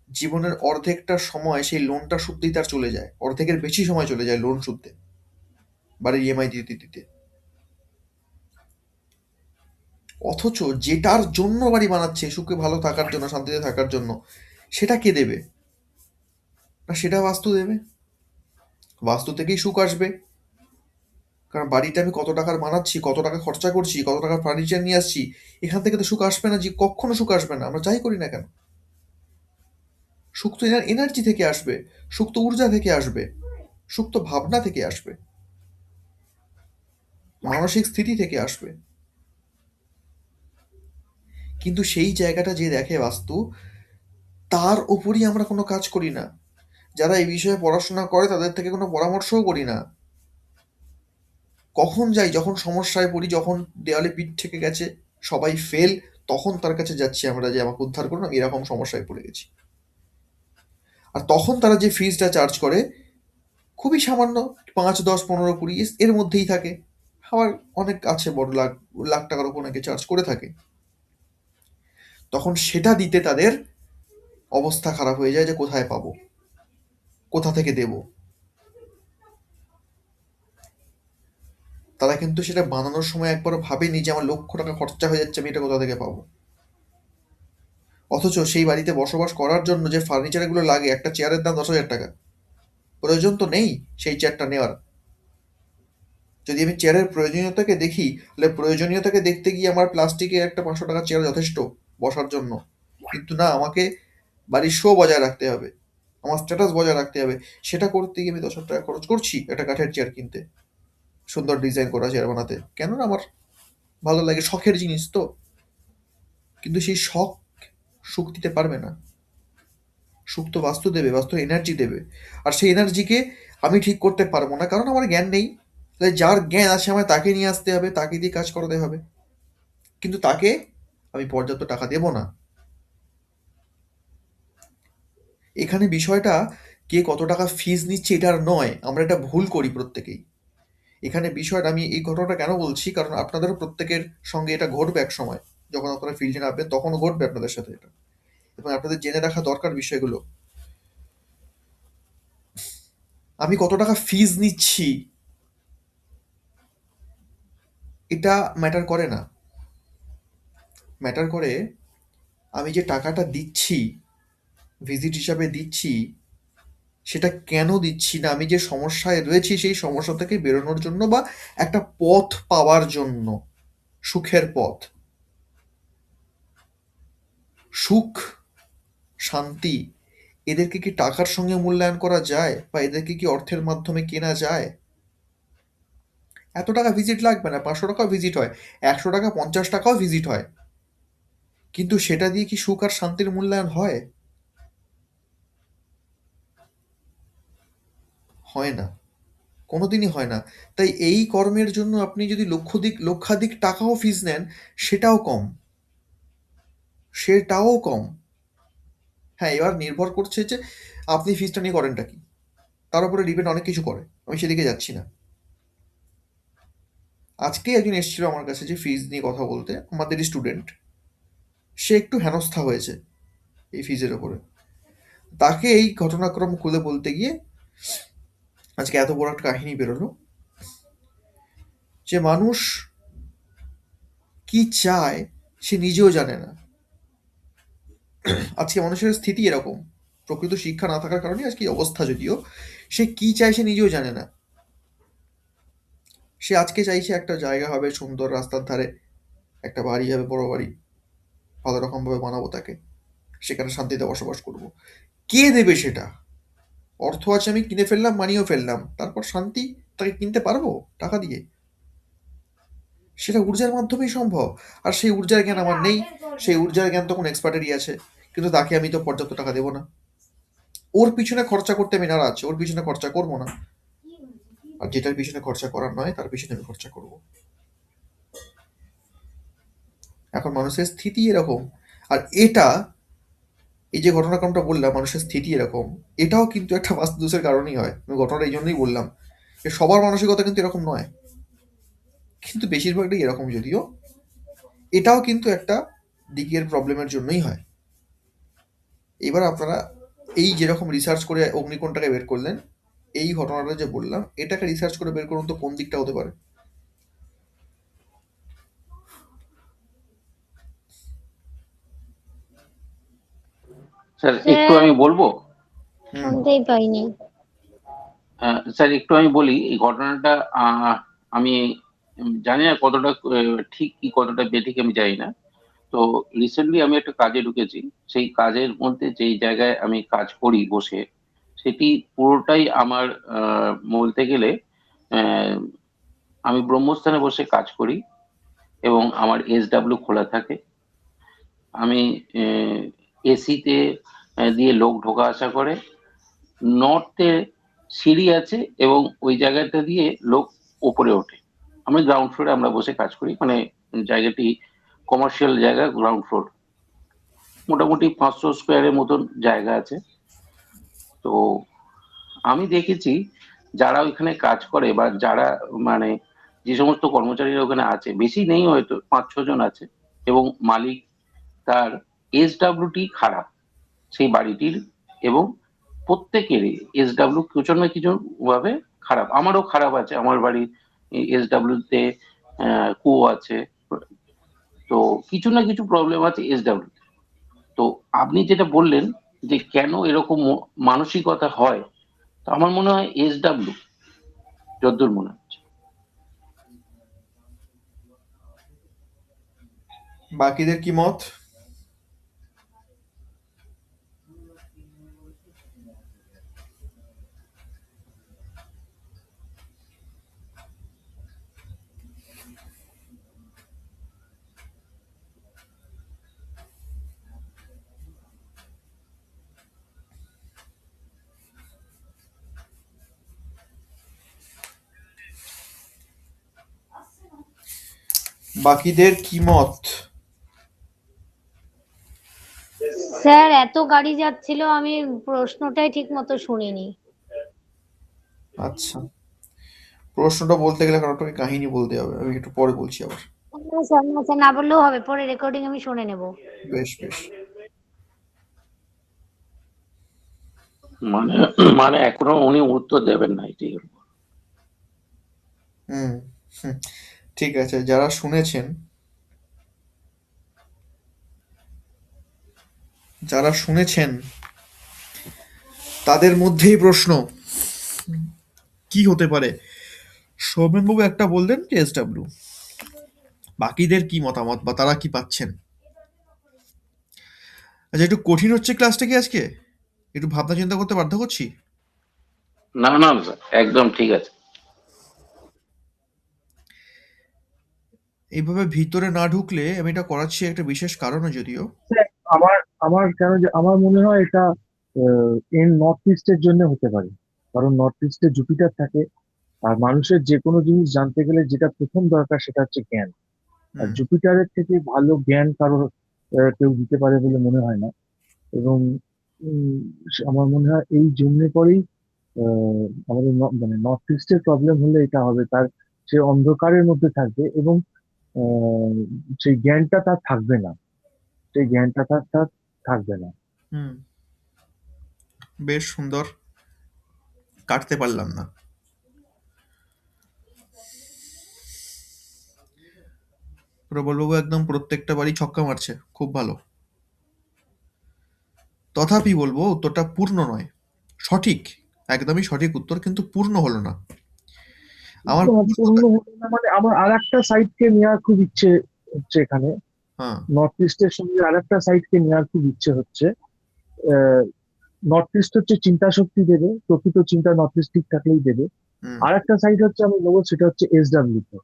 জীবনের অর্ধেকটা সময় সেই লোনটা শুধতেই তার চলে যায়, অর্ধেকের বেশি সময় চলে যায় লোন শুধতে, বাড়ির ইএমআই দিতে দিতে। অথচ যেটার জন্য বাড়ি বানাচ্ছে, সুখে ভালো থাকার জন্য, শান্তিতে থাকার জন্য, সেটা কে দেবে? না সেটা বাস্তু দেবে। বাস্তু থেকেই সুখ আসবে, কারণ বাড়িটা আমি কত টাকার বানাচ্ছি, কত টাকা খরচা করছি, কত টাকার ফার্নিচার নিয়ে আসছি, এখান থেকে তো সুখ আসবে না, যে কখনো সুখ আসবে না, আমরা যাই করি না কেন। সুখ তো এনার্জি থেকে আসবে, সুখ তো ঊর্জা থেকে আসবে, সুখ তো ভাবনা থেকে আসবে, মানসিক স্থিতি থেকে আসবে। কিন্তু সেই জায়গাটা যে দেখে বাস্তু, তার উপরই আমরা কোনো কাজ করি না। যারা এই বিষয়ে পড়াশোনা করে তাদের থেকে কোনো পরামর্শও করি না। কখন যাই? যখন সমস্যায় পড়ি, যখন দেওয়ালে পিঠ ঠেকে গেছে, সবাই ফেল, তখন তার কাছে যাচ্ছি আমরা, যে আমাকে উদ্ধার করুন, আমি এরকম সমস্যায় পড়ে গেছি। আর তখন তারা যে ফিজটা চার্জ করে খুবই সামান্য, ৫, ১০, ১৫, ২০ এর মধ্যেই থাকে। আবার অনেক আছে বড় লাখ লাখ টাকার উপর অনেকে চার্জ করে থাকে। তখন সেটা দিতে তাদের অবস্থা খারাপ হয়ে যায়, যে কোথায় পাবো, কোথা থেকে দেব। তারা কিন্তু সেটা বানানোর সময় একবারও ভাবেনি যে আমার লক্ষ টাকা খরচা হয়ে যাচ্ছে, আমি এটা কোথা থেকে পাবো। অথচ সেই বাড়িতে বসবাস করার জন্য যে ফার্নিচারগুলো লাগে, একটা চেয়ারের দাম ১০,০০০ টাকা। প্রয়োজন তো নেই সেই চেয়ারটা নেওয়ার। যদি আমি চেয়ারের প্রয়োজনীয়তাকে দেখি, তাহলে প্রয়োজনীয়তাকে দেখতে গিয়ে আমার প্লাস্টিকের একটা ৫০০ টাকার চেয়ার যথেষ্ট বসার জন্য। কিন্তু না, আমাকে বাড়ির শো বজায় রাখতে হবে, আমার স্ট্যাটাস বজায় রাখতে হবে। সেটা করতে গিয়ে আমি ১০,০০০ টাকা খরচ করছি একটা কাঠের চেয়ার কিনতে, সুন্দর ডিজাইন করা চেয়ার বানাতে। কেন না? আমার ভালো লাগে, শখের জিনিস তো। কিন্তু সেই শখ সুখ দিতে পারবে না। সুখ তো বাস্তু দেবে, বাস্তু এনার্জি দেবে। আর সেই এনার্জিকে আমি ঠিক করতে পারবো না, কারণ আমার জ্ঞান নেই। তাই যার জ্ঞান আছে আমায় তাকে নিয়ে আসতে হবে, তাকে দিয়ে কাজ করাতে হবে। কিন্তু তাকে আমি পর্যাপ্ত টাকা দেব না। এখানে বিষয়টা কে কত টাকা ফিজ নিচ্ছে এটার নয়, আমরা এটা ভুল করি প্রত্যেকেই। এখানে বিষয়টা, আমি এই ঘটনাটা কেন বলছি, কারণ আপনাদেরও প্রত্যেকের সঙ্গে এটা ঘটবে এক সময়, যখন আপনারা ফিল্ডে নামবেন তখনও ঘটবে আপনাদের সাথে এটা, এবং আপনাদের জেনে রাখা দরকার বিষয়গুলো। আমি কত টাকা ফিজ নিচ্ছি এটা ম্যাটার করে না। ম্যাটার করে আমি যে টাকাটা দিচ্ছি, ভিজিট হিসাবে দিচ্ছি, সেটা কেন দিচ্ছি, না আমি যে সমস্যায় রয়েছি সেই সমস্যা থেকে বেরোনোর জন্য, বা একটা পথ পাওয়ার জন্য, সুখের পথ। সুখ, শান্তি, এদেরকে কি টাকার সঙ্গে মূল্যায়ন করা যায়, বা এদেরকে কি অর্থের মাধ্যমে কেনা যায়? এত টাকা ভিজিট লাগবে না, ৫০০ টাকাও ভিজিট হয়, ১০০ টাকা, ৫০ টাকাও ভিজিট হয়। কিন্তু সেটা দিয়ে কি সুখ আর শান্তির মূল্যায়ন হয়? হয় না, কোনোদিনই হয় না। তাই এই কর্মের জন্য আপনি যদি লক্ষাধিক টাকাও ফিজ নেন, সেটাও কম, সেটাও কম। হ্যাঁ, এবার নির্ভর করছে যে আপনি ফিজটা নিয়ে করেনটা কি, তার উপরে ডিপেন্ড অনেক কিছু করে, আমি সেদিকে যাচ্ছি না। আজকেই একজন এসেছিল আমার কাছে যে ফিজ নিয়ে কথা বলতে, আমাদেরই স্টুডেন্ট। সে একটু হেনস্থা হয়েছে এই ফিজের ওপরে। তাকে এই ঘটনাক্রম খুলে বলতে গিয়ে আজকে এত বড় একটা কাহিনী বেরোলো যে মানুষ কি চায় সে নিজেও জানে না। আজকে মানুষের স্থিতি এরকম, প্রকৃত শিক্ষা না থাকার কারণে আজকে এই অবস্থা। যদিও সে কি চায় সে নিজেও জানে না। সে আজকে চাইছে একটা জায়গা হবে সুন্দর, রাস্তার ধারে একটা বাড়ি হবে, বড় বাড়ি, ভালো রকম ভাবে বানাবো তাকে, সেখানে শান্তিতে বসবাস করব। কে দেবে সেটা? অর্থ আছে, আমি কিনে ফেললাম, মানিয়েও ফেললাম, তারপর শান্তি তাকে কিনতে পারবো টাকা দিয়ে? সেটা ঊর্জার মাধ্যমেই সম্ভব। আর সেই ঊর্জার জ্ঞান আমার নেই। সেই ঊর্জার জ্ঞান তখন এক্সপার্টেরই আছে, কিন্তু তাকে আমি তো পর্যাপ্ত টাকা দেবো না। ওর পিছনে খরচা করতে আমি নারাজ, ওর পিছনে খরচা করবো না। আর যেটার পিছনে খরচা করার নয় তার পিছনে আমি খরচা করব। এখন মানুষের স্থিতি এরকম। আর এটা, এই যে ঘটনাক্রমটা বললাম মানুষের স্থিতি এরকম, এটাও কিন্তু একটা বাস্তু দোষের কারণেই হয়। আমি ঘটনাটা এই জন্যই বললাম যে সবার মানসিকতা কিন্তু এরকম নয়, কিন্তু বেশিরভাগটাই এরকম। যদিও এটাও কিন্তু একটা দিকের প্রবলেমের জন্যই হয়। এবার আপনারা এই যেরকম রিসার্চ করে অগ্নিকোণটাকে বের করলেন, এই ঘটনাটা যে বললাম এটাকে রিসার্চ করে বের করুন তো কোন দিকটা হতে পারে। স্যার একটু স্যার আমি বলবো। হুম। শুনতেই পাইনি। স্যার একটু আমি বলি এই ঘটনাটা। আমি জানি না কতটা ঠিক কি কতটা বেঠিক আমি জানি না। তো রিসেন্টলি আমি একটা কাজে ঢুকেছি। সেই কাজের মধ্যে যেই জায়গায় আমি কাজ করি বসে, সেটি পুরোটাই আমার বলতে গেলে আহ, আমি ব্রহ্মস্থানে বসে কাজ করি এবং আমার SW খোলা থাকে। আমি এসিতে দিয়ে লোক ঢোকা আসা করে। নর্থে সিঁড়ি আছে এবং ওই জায়গাটা দিয়ে লোক ওপরে ওঠে। আমি গ্রাউন্ড ফ্লোরে আমরা বসে কাজ করি, মানে জায়গাটি কমার্শিয়াল জায়গা, গ্রাউন্ড ফ্লোর। মোটামুটি 500 স্কোয়ারের মতন জায়গা আছে। তো আমি দেখেছি যারা ওইখানে কাজ করে বা যারা মানে যে সমস্ত কর্মচারীরা ওখানে আছে, বেশি নেই, হয়তো 5-6 জন আছে, এবং মালিক তার SWT খারাপ সেই বাড়িটির। এবং প্রত্যেকেরই কিছু না কিছু ভাবে খারাপ। আমারও খারাপ আছে, আমার বাড়ির SW তে কুয়ো আছে। তো কিছু না কিছু প্রবলেম আছে SW। তো আপনি যেটা বললেন যে কেন এরকম মানসিকতা হয়, তো আমার মনে হয় SW, যদ্দূর মনে হচ্ছে। বাকিদের কি মত? বাকিদের কি মত? স্যার এত গাড়ি যাচ্ছিল আমি প্রশ্নটাই ঠিক মতো শুনিনি। আচ্ছা, প্রশ্নটা বলতে গেলে এখন আপনাকে কাহিনী বলতে হবে, আমি একটু পরে বলছি আবার। না স্যার, না স্যার, না বললেও হবে, পরে রেকর্ডিং আমি শুনে নেব। বেশ বেশ। মানে মানে এখনো উনি উত্তর দেবেন না, এটাই হলো। হুম হুম, ঠিক আছে। যারা শুনেছেন, যারা শুনেছেন তাদের মধ্যেই প্রশ্ন কি হতে পারে। সৌমেনবাবু একটা বললেন যে SW, বাকিদের কি মতামত বা তারা কি পাচ্ছেন? আচ্ছা, একটু কঠিন হচ্ছে ক্লাসটা কি আজকে? একটু ভাবনা চিন্তা করতে বাধ্য করছি? না না স্যার, একদম ঠিক আছে। এইভাবে ভিতরে না ঢুকলে আমি এটা করাচ্ছি একটা বিশেষ কারণে। যদিও স্যার, আমার আমার কেন যে আমার মনে হয় এটা এর নর্থ ইস্টের জন্য হতে পারে। কারণ নর্থ ইস্টে জুপিটার থাকে। আর মানুষের যে কোনো জিনিস জানতে গেলে যেটা প্রথম দরকার সেটা হচ্ছে জ্ঞান। আর হুম, জুপিটারের থেকে ভালো জ্ঞান কারোর কেউ দিতে পারে বলে মনে হয় না। এবং উম, আমার মনে হয় এই জন্য করেই আমাদের মানে নর্থ ইস্টের প্রবলেম হলে এটা হবে। তার সে অন্ধকারের মধ্যে থাকবে এবং আহ, সেই জ্ঞানটা তার থাকবে না। সেই জ্ঞানটা তার থাকবে না। হুম, বেশ সুন্দর, কাটতে পারলাম না। প্রবলবাবু একদম প্রত্যেকটা বারই ছক্কা মারছে, খুব ভালো। তথাপি বলবো উত্তরটা পূর্ণ নয়। সঠিক, একদমই সঠিক উত্তর, কিন্তু পূর্ণ হলো না। আমার পূর্ণ পূর্ণতা। হলো না মানে আমার আর একটা সাইডকে নেওয়ার খুব ইচ্ছে হচ্ছে এখানে। হ্যাঁ। নর্থ ইস্টের সঙ্গে আর একটা সাইডকে নেওয়ার খুব ইচ্ছে হচ্ছে। নর্থ ইস্ট হচ্ছে চিন্তা শক্তি দেবে, প্রকৃত চিন্তা নর্থ ইস্ট ঠিক থাকলেই দেবে। হুম। আর একটা সাইড হচ্ছে আমি নেবো, সেটা হচ্ছে এসডাব্লিউ তে।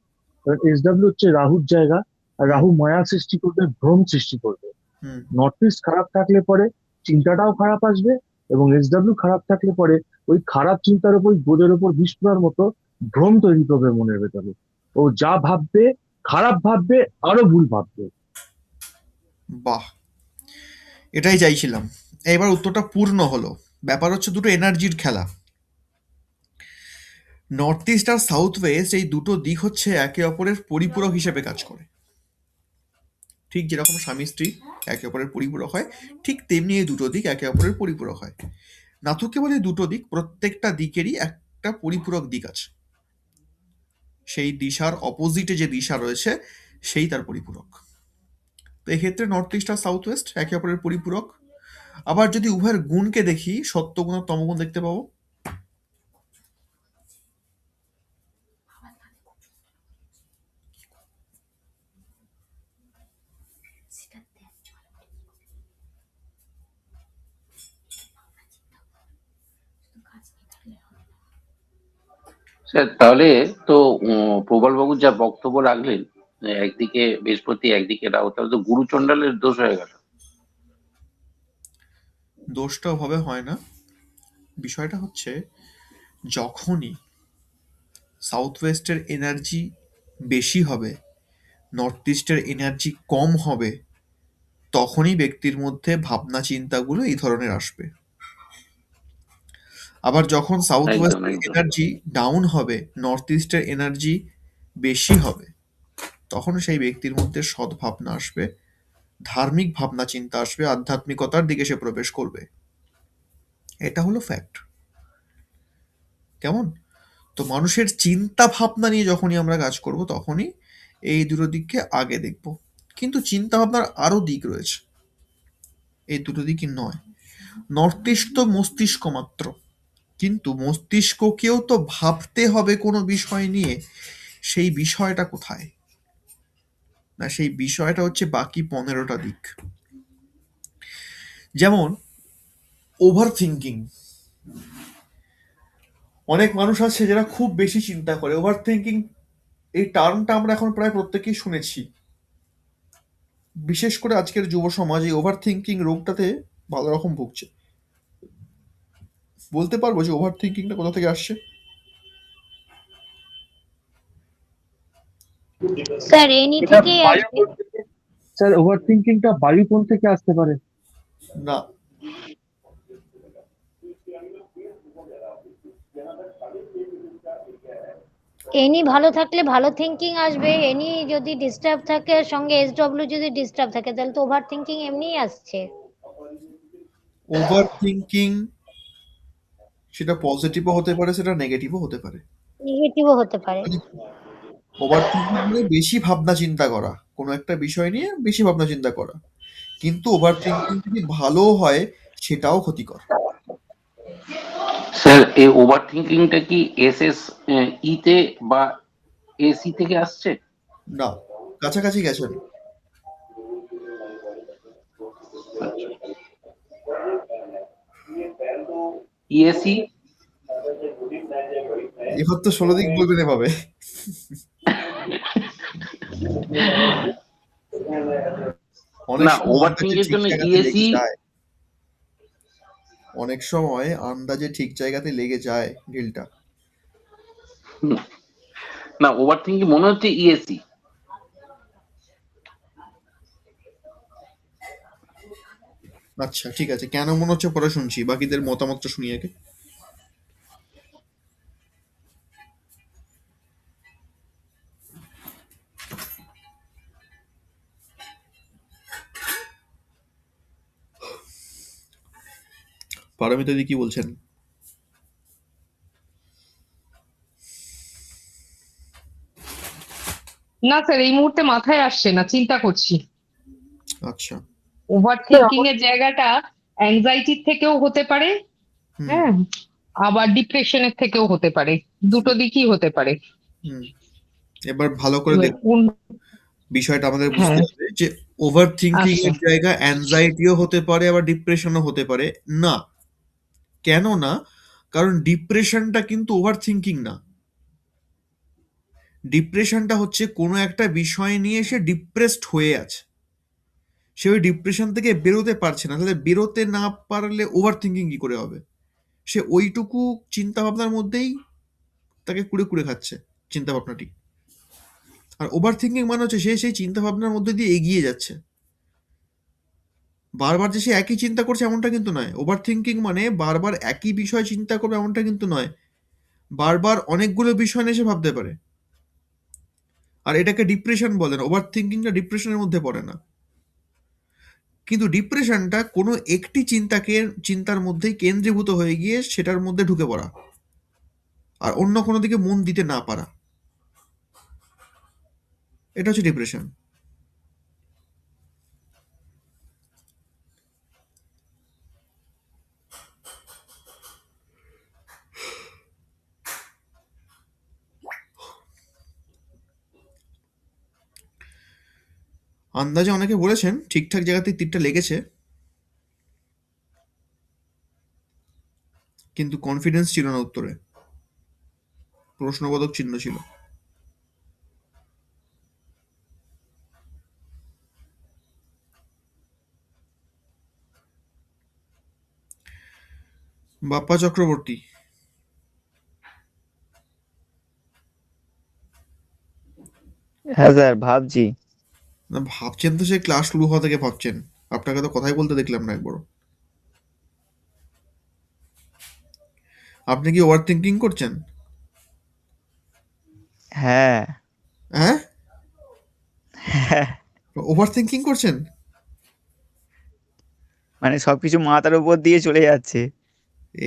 কারণ এসডাব্লিউ হচ্ছে রাহুর জায়গা, আর হুম। রাহু মায়া সৃষ্টি করবে, ভ্রম সৃষ্টি করবে। হুম। নর্থ ইস্ট খারাপ থাকলে পরে চিন্তাটাও খারাপ আসবে, এবং এসডাব্লিউ খারাপ থাকলে পরে ওই খারাপ চিন্তার উপর, বোধের উপর বিষ পড়ার মতো ভ্রম তৈরি করবে মনের ভেতরে। ও যা ভাববে, খারাপ ভাববে, আরো ভুল ভাববে। বাহ, এটাই চাইছিলাম। এবার উত্তরটা পূর্ণ হলো। ব্যাপার হচ্ছে দুটো এনার্জির খেলা। নর্থ ইস্ট আর সাউথ ওয়েস্ট এই দুটো দিক হচ্ছে একে অপরের পরিপূরক হিসেবে কাজ করে। ঠিক যেরকম স্বামী স্ত্রী একে অপরের পরিপূরক হয়, ঠিক তেমনি এই দুটো দিক একে অপরের পরিপূরক হয়। নাথু কেবল এই দুটো দিক, প্রত্যেকটা দিকেরই একটা পরিপূরক দিক আছে। সেই দিশার অপোজিটে যে দিশা রয়েছে সেই তার পরিপূরক। তো এক্ষেত্রে নর্থ ইস্ট আর সাউথ ওয়েস্ট একে অপরের পরিপূরক। আবার যদি উভয়ের গুণকে দেখি, সত্যগুণ আর তমগুণ দেখতে পাবো। স্যার তাহলে তো প্রবলবাবু যা বক্তব্য রাখলেন, একদিকে বৃহস্পতি একদিকে রাহু, তাহলে তো গুরুচণ্ডালের দোষ হয়ে গেল। দোষটা ওভাবে হয় না। বিষয়টা হচ্ছে, যখনই সাউথ ওয়েস্টের এনার্জি বেশি হবে, নর্থ ইস্টের এনার্জি কম হবে, তখনই ব্যক্তির মধ্যে ভাবনা চিন্তাগুলো এই ধরনের আসবে। আবার যখন সাউথ একদম ওয়েস্টের একদম। এনার্জি ডাউন হবে, নর্থ ইস্টের এনার্জি বেশি হবে, তখন সেই ব্যক্তির মধ্যে সদ্ভাবনা আসবে, ধার্মিক ভাবনা চিন্তা আসবে, আধ্যাত্মিকতার দিকে সে প্রবেশ করবে। এটা হলো ফ্যাক্ট। কেমন? তো মানুষের চিন্তা ভাবনা নিয়ে যখনই আমরা কাজ করব, তখনই এই দুটো দিককে আগে দেখব। কিন্তু চিন্তা ভাবনার আরো দিক রয়েছে, এই দুটো দিকই নয়। নর্থ ইস্ট তো মস্তিষ্ক মাত্র, কিন্তু মস্তিষ্ককেও তো ভাবতে হবে কোনো বিষয় নিয়ে। সেই বিষয়টা কোথায়? না, সেই বিষয়টা হচ্ছে বাকি 15টা দিক। যেমন ওভার থিঙ্কিং। অনেক মানুষ আছে যারা খুব বেশি চিন্তা করে। ওভার থিঙ্কিং এই টার্মটা আমরা এখন প্রায় প্রত্যেকেই শুনেছি। বিশেষ করে আজকের যুব সমাজ এই ওভার থিঙ্কিং রোগটাতে ভালো রকম ভুগছে। বলতে পারবো যে ওভার থিঙ্কিংটা কোথা থেকে আসছে? স্যার এনি এটা থেকেই বায়ু আসবে। কোণ থেকে, স্যার ওভার থিঙ্কিংটা বায়ু কোণ থেকে আসতে পারে। না, এনি ভালো থাকলে ভালো থিঙ্কিং আসবে, এনি যদি ডিস্টার্ব থাকে, সঙ্গে এসডব্লিউ যদি ডিস্টার্ব থাকে, তাহলে তো ওভার থিঙ্কিং এমনিই আসছে। ওভার থিঙ্কিং সেটা পজিটিভও হতে পারে, সেটা নেগেটিভও হতে পারে। নেগেটিভও হতে পারে। ওভার থিঙ্কিং মানে বেশি ভাবনা চিন্তা করা, কোনো একটা বিষয় নিয়ে বেশি ভাবনা চিন্তা করা। কিন্তু ওভার থিঙ্কিং যদি ভালো হয়, সেটাও ক্ষতিকর। স্যার এই ওভার থিঙ্কিংটা কি এসএস তে বা এসি থেকে আসছে? না, কাছাকাছি গেছেন। ইএসি? এবার তো 16 দিক বলবেন এভাবে। অনেক না, সময় ওভার আন্দাজে থিঙ্কিং এর ঠিক জন্য জায়গাতে লেগে ইএসি। যায়। অনেক সময় আন্দাজে ঠিক জায়গাতে লেগে যায় ঢিলটা। না, ওভার থিঙ্কিং মনে হচ্ছে ইএসি। আচ্ছা, ঠিক আছে, কেন মনে হচ্ছে পরে শুনছি, বাকিদের মতামতটা শুনি আগে। পারমিতা দি কি বলছেন? না স্যার, এই মুহূর্তে মাথায় আসছে না, চিন্তা করছি। আচ্ছা। ওভার থিঙ্কিং এর জায়গাটা অ্যাংজাইটির থেকেও হতে পারে, হুম হ্যাঁ, আবার ডিপ্রেশনের থেকেও হতে পারে, দুটো দিকই হতে পারে। হুম এবার ভালো করে এবার দেখুন, কোন, বিষয়টা আমাদের বুঝতে হ্যাঁ, হবে যে ওভার থিঙ্কিং আচ্ছা, এর জায়গা অ্যানজাইটিও হতে পারে, আবার ডিপ্রেশনও হতে পারে না। কেন না? কারণ ডিপ্রেশনটা কিন্তু ওভার থিঙ্কিং না। ডিপ্রেশনটা হচ্ছে কোনো একটা বিষয় নিয়ে সে ডিপ্রেসড হয়ে আছে, সে ওই ডিপ্রেশন থেকে বেরোতে পারছে না, তাহলে বেরোতে না পারলে ওভার থিঙ্কিং কি করে হবে? সে ওইটুকু চিন্তা ভাবনার মধ্যেই তাকে কুড়ে কুড়ে খাচ্ছে চিন্তা ভাবনাটি। আর ওভার থিঙ্কিং মানে হচ্ছে সে সেই চিন্তা ভাবনার মধ্যে দিয়ে এগিয়ে যাচ্ছে, বারবার যে সে একই চিন্তা করছে এমনটা কিন্তু নয়। ওভার থিঙ্কিং মানে বারবার একই বিষয় চিন্তা করবে এমনটা কিন্তু নয়, বারবার অনেকগুলো বিষয় নিয়ে সে ভাবতে পারে। আর এটাকে ডিপ্রেশন বলেন, ওভার থিঙ্কিংটা ডিপ্রেশনের মধ্যে পড়ে না। কিন্তু ডিপ্রেশনটা কোনো একটি চিন্তার মধ্যেই কেন্দ্রীভূত হয়ে গিয়ে সেটার মধ্যে ঢুকে পড়া, আর অন্য কোনো দিকে মন দিতে না পারা, এটা হচ্ছে ডিপ্রেশন। আন্দাজে অনেকে বলেছেন ঠিকঠাক জায়গাতেই তীরটা লেগেছে, কিন্তু কনফিডেন্স ছিল না উত্তরে, প্রশ্নবোধক চিহ্ন ছিল। বাপ্পা চক্রবর্তী, হ্যাঁ স্যার, ভাবছি। না ভাবছেন তো সে ক্লাস শুরু হওয়া থেকে ভাবছেন, আপনাকে তো কথাই বলতে দেখলাম না একবারও। আপনি কি ওভার থিঙ্কিং করছেন? হ্যাঁ। হ্যাঁ, হ্যাঁ, ওভার থিঙ্কিং করছেন? মানে সবকিছু মাথার উপর দিয়ে চলে যাচ্ছে।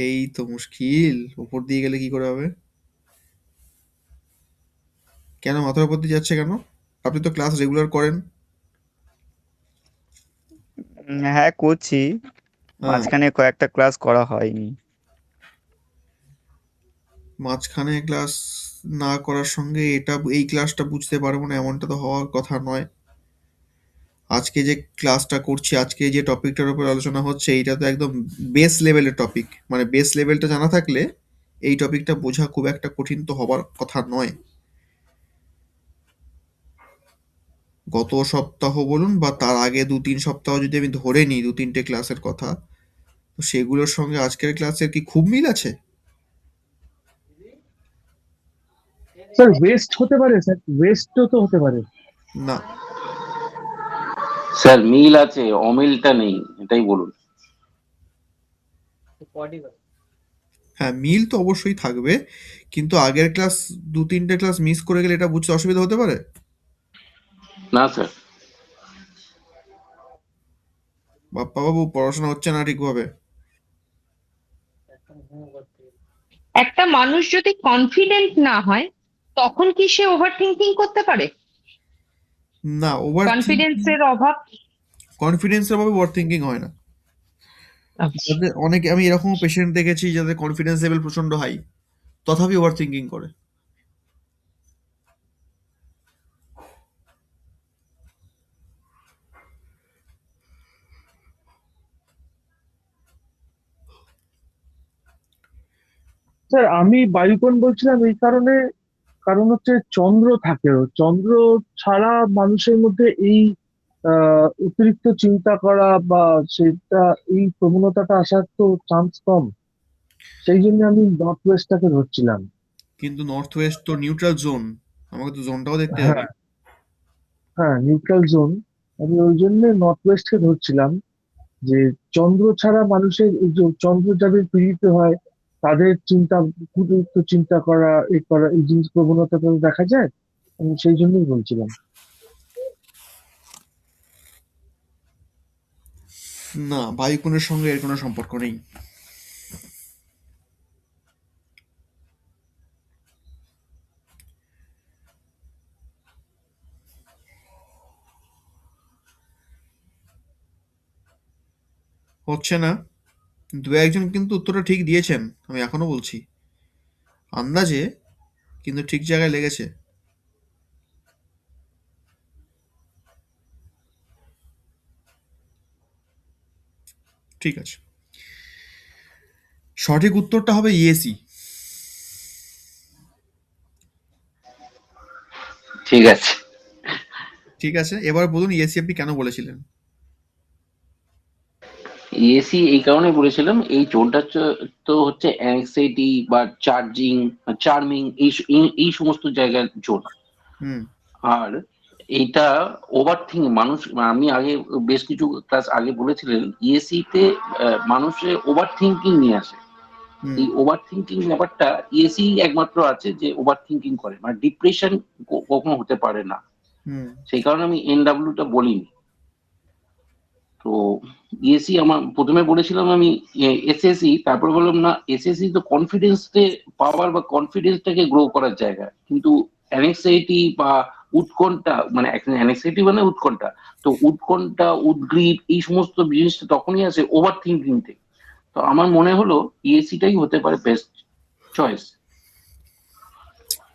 এই তো মুশকিল, উপর দিয়ে গেলে কি করে হবে? কেন মাথার উপর দিয়ে যাচ্ছে কেন? আপনি তো ক্লাস রেগুলার করেন। হ্যাঁ, করছি। হ্যাঁ, মাঝখানে কয়েকটা ক্লাস করা হয়নি। মাঝখানে ক্লাস না করার সঙ্গে এই ক্লাসটা বুঝতে পারবো না এমনটা তো হওয়ার কথা নয়। আজকে যে ক্লাসটা করছি, আজকে যে টপিকটার উপর আলোচনা হচ্ছে, এইটা তো একদম বেস লেভেলের টপিক, মানে বেস লেভেলটা জানা থাকলে এই টপিকটা বোঝা খুব একটা কঠিন তো হবার কথা নয়। গত সপ্তাহ বলুন বা তার আগে 2-3 সপ্তাহ যদি আমি ধরে নিই 2-3টে ক্লাসের কথা, তো সেগুলোর সঙ্গে আজকের ক্লাসের কি খুব মিল আছে? স্যার ওয়েস্ট হতে পারে, স্যার ওয়েস্টও তো হতে পারে। না। স্যার মিল আছে, অমিলটা নেই, এটাই বলুন। হ্যাঁ, মিল তো অবশ্যই থাকবে, কিন্তু আগের ক্লাস 2-3টে ক্লাস মিস করে গেলে এটা বুঝতে অসুবিধা হতে পারে। না স্যার। বাপ্পা বাবু, পড়াশোনা হচ্ছে না ঠিকভাবে? একটা মানুষ যদি কনফিডেন্ট না হয় তখন কি সে ওভার থিঙ্কিং করতে পারে? না, ওভার থিঙ্কিং, কনফিডেন্সের অভাব। কনফিডেন্সের অভাবে ওভার থিঙ্কিং হয় না। আচ্ছা, যাদের অনেকে, আমি এরকম পেশেন্ট দেখেছি যাদের কনফিডেন্স লেভেল প্রচন্ড হাই, তথাপি ওভার থিঙ্কিং করে। স্যার আমি বায়ুকোণ বলছিলাম এই কারণে, কারণ হচ্ছে চন্দ্র থাকে, চন্দ্র ছাড়া মানুষের মধ্যে এই অতিরিক্ত চিন্তা করা বা সেটা, এই প্রবণতাটা আসার তো চান্স কম। সেই জন্য আমি নর্থ ওয়েস্টটাকে ধরছিলাম। কিন্তু নর্থ ওয়েস্ট তো নিউট্রাল জোন, আমাকে তো জোনটাও দেখতে হবে। হ্যাঁ, হ্যাঁ নিউট্রাল জোন। আমি ওই জন্য নর্থ ওয়েস্টকে ধরছিলাম, যে চন্দ্র ছাড়া মানুষের এই যে চন্দ্র যাদের পীড়িত হয় তাদের চিন্তা, অতিরিক্ত চিন্তা করা, এ করা, এই জিনিস প্রবণতাটা দেখা যায়। আমি সেই জন্যই বলছিলাম। না, বায়ুকোণের সঙ্গে এর কোনো সম্পর্ক নেই। হচ্ছে না। দু একজন কিন্তু উত্তরটা ঠিক দিয়েছেন, আমি এখনো বলছি আন্দাজে, কিন্তু ঠিক জায়গায় লেগেছে। ঠিক আছে, সঠিক উত্তরটা হবে ইএসি। ঠিক আছে। ঠিক আছে, এবার বলুন ইএসি আপনি কেন বলেছিলেন? এসি এই কারণে বলেছিলাম, এই জোনটা তো হচ্ছে অ্যাংজাইটি বা চার্মিং এই সমস্ত জায়গার জোন। হুম। আর এইটা ওভার থিঙ্ক মানুষ, আমি আগে বেশ কিছু ক্লাস আগে বলেছিলেন, ইএসি তে মানুষের ওভার থিঙ্কিং নিয়ে আসে। হুম। এই ওভার থিঙ্কিং ব্যাপারটা ইএসি একমাত্র আছে যে ওভার থিঙ্কিং করে, মানে ডিপ্রেশন কখনো হতে পারে না। হুম। সেই কারণে আমি এনডাব্লিউটা বলিনি। তো ইএসি আমার প্রথমে বলেছিলাম আমি এসএসসি, তারপর বললাম না, এসএসসি তো কনফিডেন্স পাওয়ার বা কনফিডেন্সটাকে গ্রো করার জায়গা, কিন্তু অ্যাংজাইটি বা উৎকণ্ঠা, মানে অ্যাংজাইটি মানে উৎকণ্ঠা, তো উৎকণ্ঠা উদ্গ্রীব এই সমস্ত জিনিসটা তখনই আসে ওভার থিঙ্কিং থেকে। তো আমার মনে হলো ইএসসিটাই হতে পারে বেস্ট চয়েস,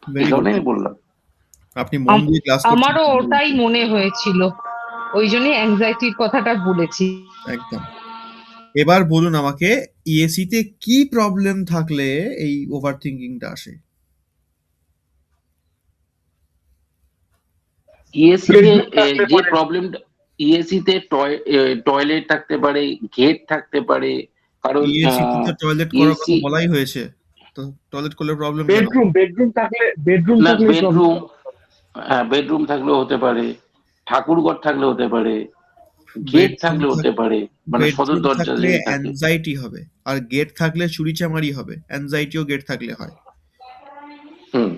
এই ভেরি গুড। কারণে আমি বললাম। আপনি মন দিয়ে ক্লাস করছেন। আমারও ওটাই মনে হয়েছিল, ওই জন্যই অ্যাংজাইটির কথাটা বলেছি। একদম। এবার বলুন আমাকে, ইএসি তে কি প্রবলেম থাকলে এই ওভার থিঙ্কিংটা আসে? ইএসি তে বেডরুম থাকতে যে পারে। প্রবলেমটা, ইএসি তে টয়লেট থাকতে পারে, গেট থাকতে পারে, কারণ ইএসি তে তো টয়লেট করার কথা ইএসি বলাই হয়েছে, তো টয়লেট করলে প্রবলেম কেন? বেডরুম না, থাকলে প্রবলেম। বেডরুম থাকলেও হতে পারে, ঠাকুরঘর থাকলে হতে পারে, গেট বেডরুম থাকলে হতে পারে, মানে সদর বেডরুম দরজা থাকলে যদি থাকে। অ্যাংজাইটি হবে, আর গেট থাকলে চুরিচামারি হবে। অ্যাংজাইটিও গেট থাকলে হয়। হুম।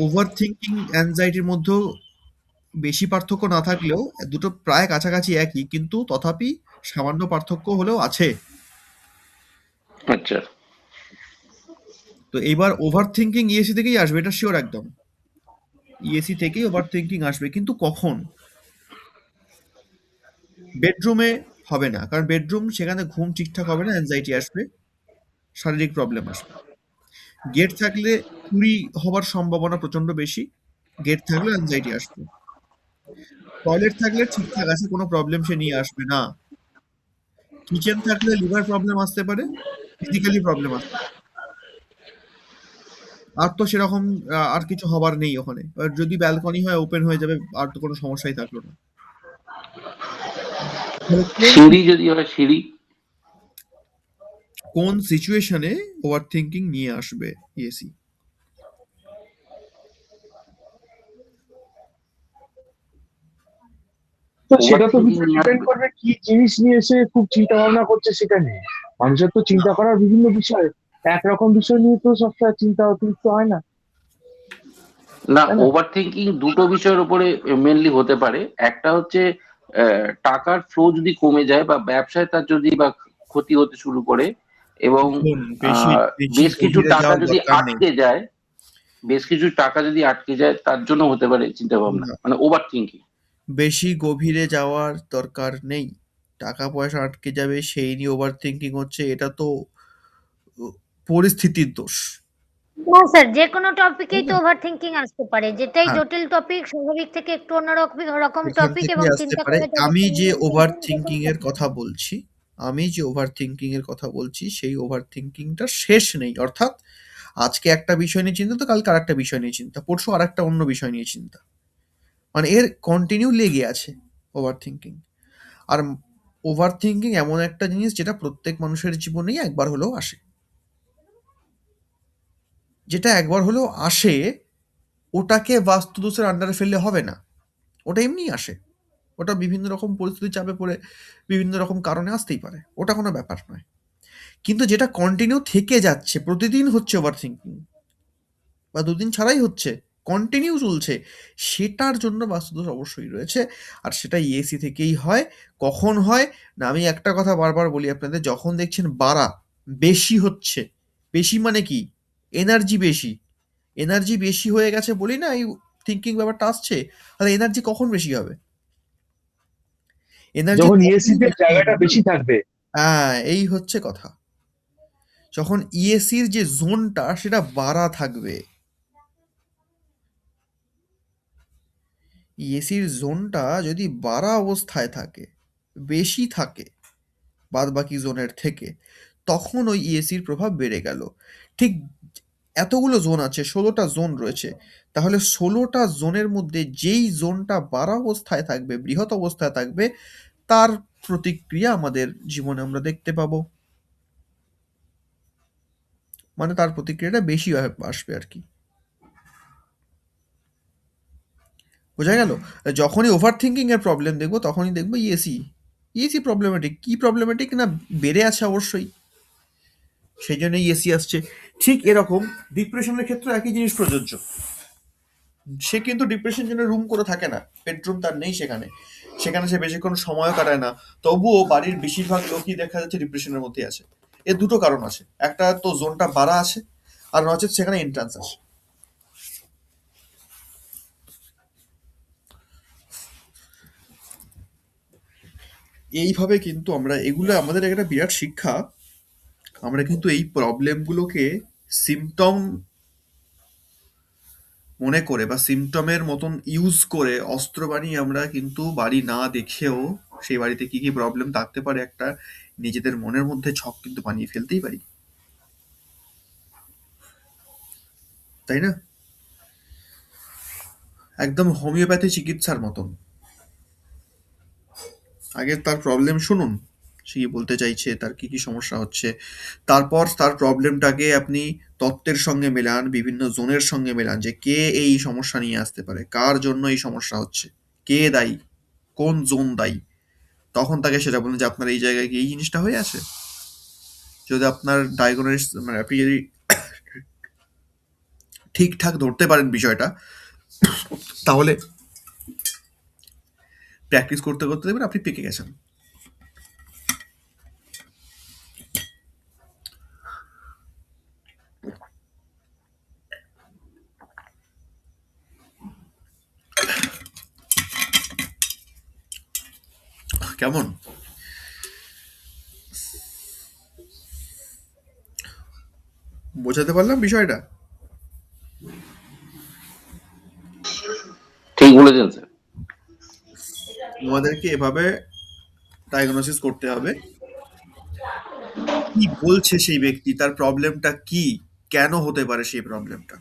ওভার থিঙ্কিং অ্যাংজাইটির মধ্যেও বেশি পার্থক্য না থাকলেও দুটো প্রায় কাছাকাছি একই, কিন্তু তথাপি সামান্য পার্থক্য হলেও আছে। আচ্ছা। তো এইবার ওভার থিঙ্কিং ইএসি থেকেই আসবে, এটা শিওর একদম। ইএসি থেকেই ওভার থিঙ্কিং আসবে, কিন্তু কখন? বেডরুমে হবে না, কারণ বেডরুম, সেখানে ঘুম ঠিকঠাক হবে না, অ্যাংজাইটি আসবে, শারীরিক প্রবলেম আসবে। গেট থাকলে চুরি হবার সম্ভাবনা প্রচন্ড বেশি, গেট থাকলে অ্যাংজাইটি আসবে। টয়লেট থাকলে ঠিকঠাক আছে, কোনো প্রবলেম সে নিয়ে আসবে না। কিচেন থাকলে লিভার প্রবলেম আসতে পারে, ফিজিক্যালি প্রবলেম আসতে পারে। আর তো সেরকম আর কিছু হবার নেই ওখানে। আর যদি ব্যালকনি হয় ওপেন হয়ে যাবে, আর তো কোনো সমস্যাই থাকলো না। তাহলে সিঁড়ি যদি হয়, সিঁড়ি। কোন সিচুয়েশনে ওভার থিঙ্কিং নিয়ে আসবে ইএসি? তো ওভার সেটা তো থিঙ্কিং কিছু নিয়ে ডিপেন্ড আসবে। করবে কি জিনিস নিয়ে এসে খুব চিন্তা ভাবনা করছে সেটা নিয়ে। মানুষের তো চিন্তা করার বিভিন্ন বিষয়, একরকম বিষয় নিয়ে তো সবসময় চিন্তা অতিরিক্ত হয় না, না, তাই না? ওভার থিঙ্কিং দুটো বিষয়ের উপরে মেনলি হতে পারে। একটা হচ্ছে টাকার ফ্লো যদি কমে যায় বা ব্যবসায় তার যদি বা ক্ষতি হতে শুরু করে, এবং দেখুন, বেশি আহ, বেশি বেশ কিছু গভীরে টাকা যাওয়ার যদি দরকার নেই। আটকে যায়, বেশ কিছু টাকা যদি আটকে যায়, তার জন্য হতে পারে চিন্তা ভাবনা, না, মানে ওভার থিঙ্কিং। বেশি গভীরে যাওয়ার দরকার নেই। টাকা পয়সা আটকে যাবে সেই নিয়ে ওভার থিঙ্কিং হচ্ছে, এটা তো পরিস্থিতির দোষ, না স্যার, যে কোনো তাই টপিকেই তো না? ওভার থিঙ্কিং আসতে পারে, যেটাই হ্যাঁ, জটিল টপিক স্বাভাবিক থেকে একটু অন্যরকম রকম এখান টপিক, থেকে এবং আসতে চিন্তা পারে। করা যাবে আমি সেই যে নিয়ে ওভার বিভিন্ন রকম থিঙ্কিং এর টপিক। কথা বলছি, আমি যে ওভার থিঙ্কিং এর কথা বলছি, সেই ওভার থিঙ্কিংটা শেষ নেই। অর্থাৎ আজকে একটা বিষয় নিয়ে চিন্তা, তো কালকে আরেকটা বিষয় নিয়ে চিন্তা, পরশু আরেকটা অন্য বিষয় নিয়ে চিন্তা, মানে এর কন্টিনিউ লেগে আছে ওভার থিঙ্কিং। আর ওভার থিঙ্কিং এমন একটা জিনিস যেটা প্রত্যেক মানুষের জীবনেই একবার হলেও আসে। যেটা একবার হলেও আসে, ওটাকে বাস্তুদোষের আন্ডারে ফেললে হবে না। ওটা এমনিই আসে। ওটা বিভিন্ন রকম পরিস্থিতির চাপে পড়ে বিভিন্ন রকম কারণে আসতেই পারে। ওটা কোনো ব্যাপার নয়। কিন্তু যেটা কন্টিনিউ থেকে যাচ্ছে, প্রতিদিন হচ্ছে ওভার থিঙ্কিং, বা দুদিন ছাড়াই হচ্ছে, কন্টিনিউ চলছে, সেটার জন্য বাস্তুদোষ অবশ্যই রয়েছে। আর সেটা ইএসি থেকেই হয়। কখন হয়? না, আমি একটা কথা বারবার বলি আপনাদের, যখন দেখছেন বাড়া বেশি হচ্ছে, বেশি মানে কি? এনার্জি বেশি। এনার্জি বেশি হয়ে গেছে বলি না এই থিঙ্কিং ব্যাপারটা আসছে। তাহলে এনার্জি কখন বেশি হবে? এনার্জি যখন ইএসসি তে জায়গাটা বেশি থাকবে। হ্যাঁ, এই হচ্ছে কথা। যখন ইএসির যে জোনটা সেটা বাড়া থাকবে, ইএসির জোনটা যদি বাড়া অবস্থায় থাকে, বেশি থাকে বাদ বাকি জোনের থেকে, তখন ওই ইএসির প্রভাব বেড়ে গেল। ঠিক এতগুলো জোন আছে, 16টা জোন রয়েছে, তাহলে 16টা জোনের মধ্যে যেই জোনটা বাড়া অবস্থায় থাকবে, বৃহৎ অবস্থায় থাকবে, তার প্রতিক্রিয়া আমাদের জীবনে আমরা দেখতে পাবো। মানে তার প্রতিক্রিয়াটা বেশি আসবে আর কি। বোঝা গেল? যখনই ওভার থিঙ্কিং এর প্রবলেম দেখবো তখনই দেখবো ইএসি, ইএসি প্রবলেমেটিক। কি প্রবলেমেটিক না, বেড়ে আছে অবশ্যই, সেই জন্য ইএসি আসছে। ঠিক এরকম ডিপ্রেশনের ক্ষেত্রে একই জিনিস প্রযোজ্য। সে কিন্তু ডিপ্রেশন জন্য রুম করে থাকে না, বেডরুম তার নেই সেখানে, সেখানে সে বেশিক্ষণ সময় কাটায় না, তবুও বাড়ির বেশিরভাগ লোকই দেখা যাচ্ছে ডিপ্রেশনের মধ্যে আছে। এর দুটো কারণ আছে, একটা তো জোনটা বাড়া আছে, আর নচেত সেখানে এন্ট্রান্স আছে। এইভাবে কিন্তু আমরা এগুলো আমাদের একটা বিরাট শিক্ষা। আমরা কিন্তু এই প্রবলেমগুলোকে সিমটম মনে করে বা সিমটমের মতন ইউজ করে অস্ত্র বানিয়ে আমরা কিন্তু বাড়ি না দেখেও সেই বাড়িতে কি কি প্রবলেম থাকতে পারে একটা নিজেদের মনের মধ্যে ছক কিন্তু বানিয়ে ফেলতেই পারি, তাই না? একদম হোমিওপ্যাথি চিকিৎসার মতন। আগে তার প্রবলেম শুনুন, সে কি বলতে চাইছে, তার কি কি সমস্যা হচ্ছে, তারপর তার প্রবলেমটাকে আপনি তত্ত্বের সঙ্গে মেলান, বিভিন্ন জোনের সঙ্গে মেলান, যে কে এই সমস্যা নিয়ে আসতে পারে, কার জন্য এই সমস্যা হচ্ছে, কে দায়ী, কোন জোন দায়ী, তখন তাকে সেটা বলুন যে আপনার এই জায়গায় কি এই জিনিসটা হয়ে আছে। যদি আপনার ডায়াগনোস মানে আপনি যদি ঠিকঠাক ধরতে পারেন বিষয়টা, তাহলে প্র্যাকটিস করতে করতে দেখবেন আপনি পেকে গেছেন। কেমন বোঝাতে পারলাম বিষয়টা? ঠিক বলেছেন স্যার। আমাদেরকে এভাবে ডায়াগনোসিস করতে হবে, কি বলছে সেই ব্যক্তি, তার প্রবলেমটা কি, কেন হতে পারে সেই প্রবলেমটা,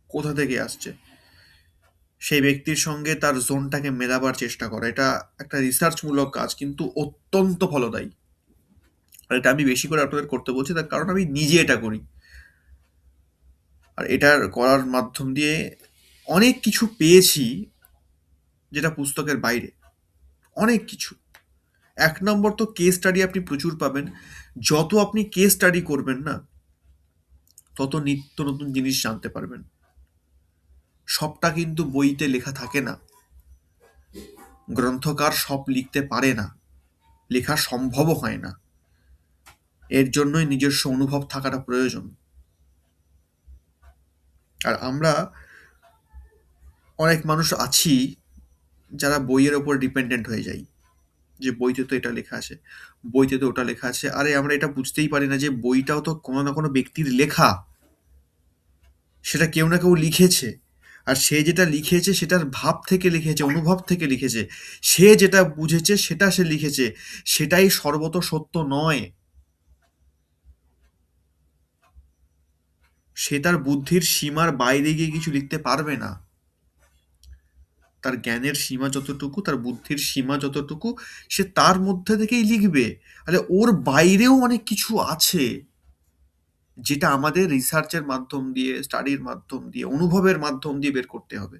কোথা থেকে আসছে, সেই ব্যক্তির সঙ্গে তার জোনটাকে মেলাবার চেষ্টা করা। এটা একটা রিসার্চমূলক কাজ, কিন্তু অত্যন্ত ফলদায়ী। আর এটা আমি বেশি করে আপনাদের করতে বলছি তার কারণ আমি নিজে এটা করি, আর এটার করার মাধ্যম দিয়ে অনেক কিছু পেয়েছি যেটা পুস্তকের বাইরে, অনেক কিছু। এক নম্বর তো কেস স্টাডি আপনি প্রচুর পাবেন, যত আপনি কেস স্টাডি করবেন না তত নিত্য নতুন জিনিস জানতে পারবেন। সবটা কিন্তু বইতে লেখা থাকে না, গ্রন্থকার সব লিখতে পারে না, লেখা সম্ভবও হয় না, এর জন্যই নিজস্ব অনুভব থাকাটা প্রয়োজন। আর আমরা অনেক মানুষ আছি যারা বইয়ের ওপর ডিপেন্ডেন্ট হয়ে যাই, যে বইতে তো এটা লেখা আছে, বইতে তো ওটা লেখা আছে। আরে আমরা এটা বুঝতেই পারি না যে বইটাও তো কোনো না কোনো ব্যক্তির লেখা, সেটা কেউ না কেউ লিখেছে, আর সে যেটা লিখেছে সেটার ভাব থেকে লিখেছে, অনুভব থেকে লিখেছে, সে যেটা বুঝেছে সেটা সে লিখেছে, সেটাই সর্বত সত্য নয়। সে তার বুদ্ধির সীমার বাইরে গিয়ে কিছু লিখতে পারবে না। তার জ্ঞানের সীমা যতটুকু, তার বুদ্ধির সীমা যতটুকু, সে তার মধ্যে থেকেই লিখবে। আরে ওর বাইরেও অনেক কিছু আছে যেটা আমাদের রিসার্চের মাধ্যম দিয়ে, স্টাডির মাধ্যম দিয়ে, অনুভবের মাধ্যম দিয়ে বের করতে হবে।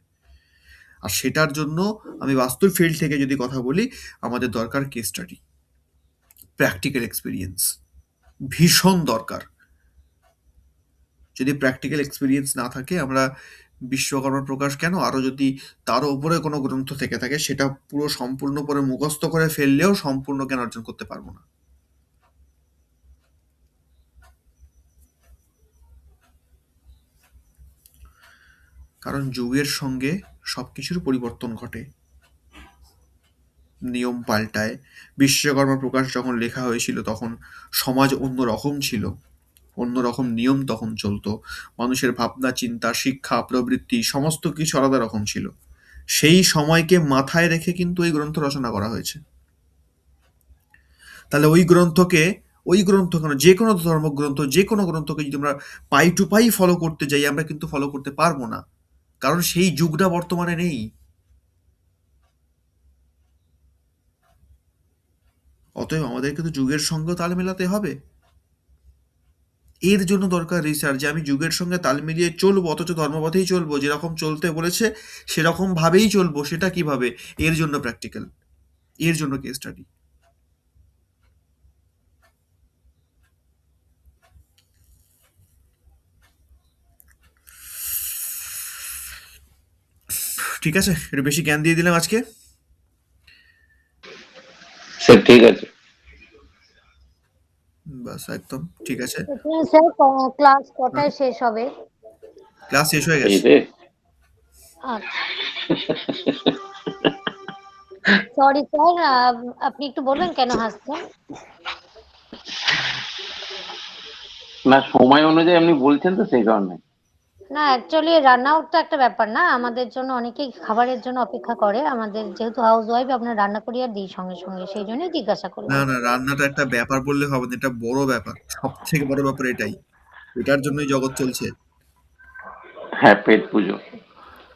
আর সেটার জন্য আমি বাস্তব ফিল্ড থেকে যদি কথা বলি, আমাদের দরকার কেস স্টাডি, প্র্যাকটিক্যাল এক্সপিরিয়েন্স ভীষণ দরকার। যদি প্র্যাকটিক্যাল এক্সপিরিয়েন্স না থাকে, আমরা বিশ্বকর্মা প্রকাশ কেন, আরও যদি তারও উপরে কোনো গ্রন্থ থেকে থাকে, সেটা পুরো সম্পূর্ণ করে মুখস্থ করে ফেললেও সম্পূর্ণ জ্ঞান অর্জন করতে পারবো না। কারণ যুগের সঙ্গে সবকিছুর পরিবর্তন ঘটে। নিয়ম পাল্টায়। বিশ্বকর্মা প্রকাশ যখন লেখা হয়েছিল তখন সমাজ অন্যরকম ছিল, অন্যরকম নিয়ম তখন চলতো, মানুষের ভাবনা চিন্তা শিক্ষা প্রবৃত্তি সমস্ত কিছু আলাদা রকম ছিল। সেই সময়কে মাথায় রেখে কিন্তু এই গ্রন্থ রচনা করা হয়েছে। তাহলে ওই গ্রন্থ কেন, যে কোনো ধর্মগ্রন্থ যে কোনো গ্রন্থকে যদি আমরা পাই টু পাই ফলো করতে যাই আমরা কিন্তু ফলো করতে পারবো না, কারণ সেই যুগটা বর্তমানে নেই। অতএব আমাদেরকে তো যুগের সঙ্গে তাল মেলাতে হবে। এর জন্য দরকার রিসার্চ, যে আমি যুগের সঙ্গে তাল মিলিয়ে চলবো, অথচ ধর্মপথেই চলবো, যেরকম চলতে বলেছে সেরকম ভাবেই চলবো। সেটা কিভাবে? এর জন্য প্র্যাকটিক্যাল, এর জন্য কেস স্টাডি। ঠিক আছে, একটু বেশি জ্ঞান দিয়ে দিলাম আজকে। স্যার ঠিক আছে। বাস একদম ঠিক আছে। স্যার ক্লাস কটায় শেষ হবে? ক্লাস শেষ হয়ে এই গেছে। রে, আচ্ছা, সরি স্যার, আপনি একটু বলবেন কেন হাসছেন? না সময় অনুযায়ী আপনি বলছেন তো সেই কারণে। না, অ্যাকচুয়ালি রান্না আউট তো একটা ব্যাপার না, আমাদের জন্য অনেকেই খাবারের জন্য অপেক্ষা করে। আমাদের যেহেতু হাউস ওয়াইফ, আপনার রান্না করি আর দিই সঙ্গে সঙ্গে, সেই জন্যই জিজ্ঞাসা না করলাম। না, রান্নাটা একটা ব্যাপার বললে হবে না, এটা বড় ব্যাপার, সব থেকে বড় ব্যাপার এটাই, এটার জন্যই জগৎ চলছে। হ্যাঁ, পেট পুজো।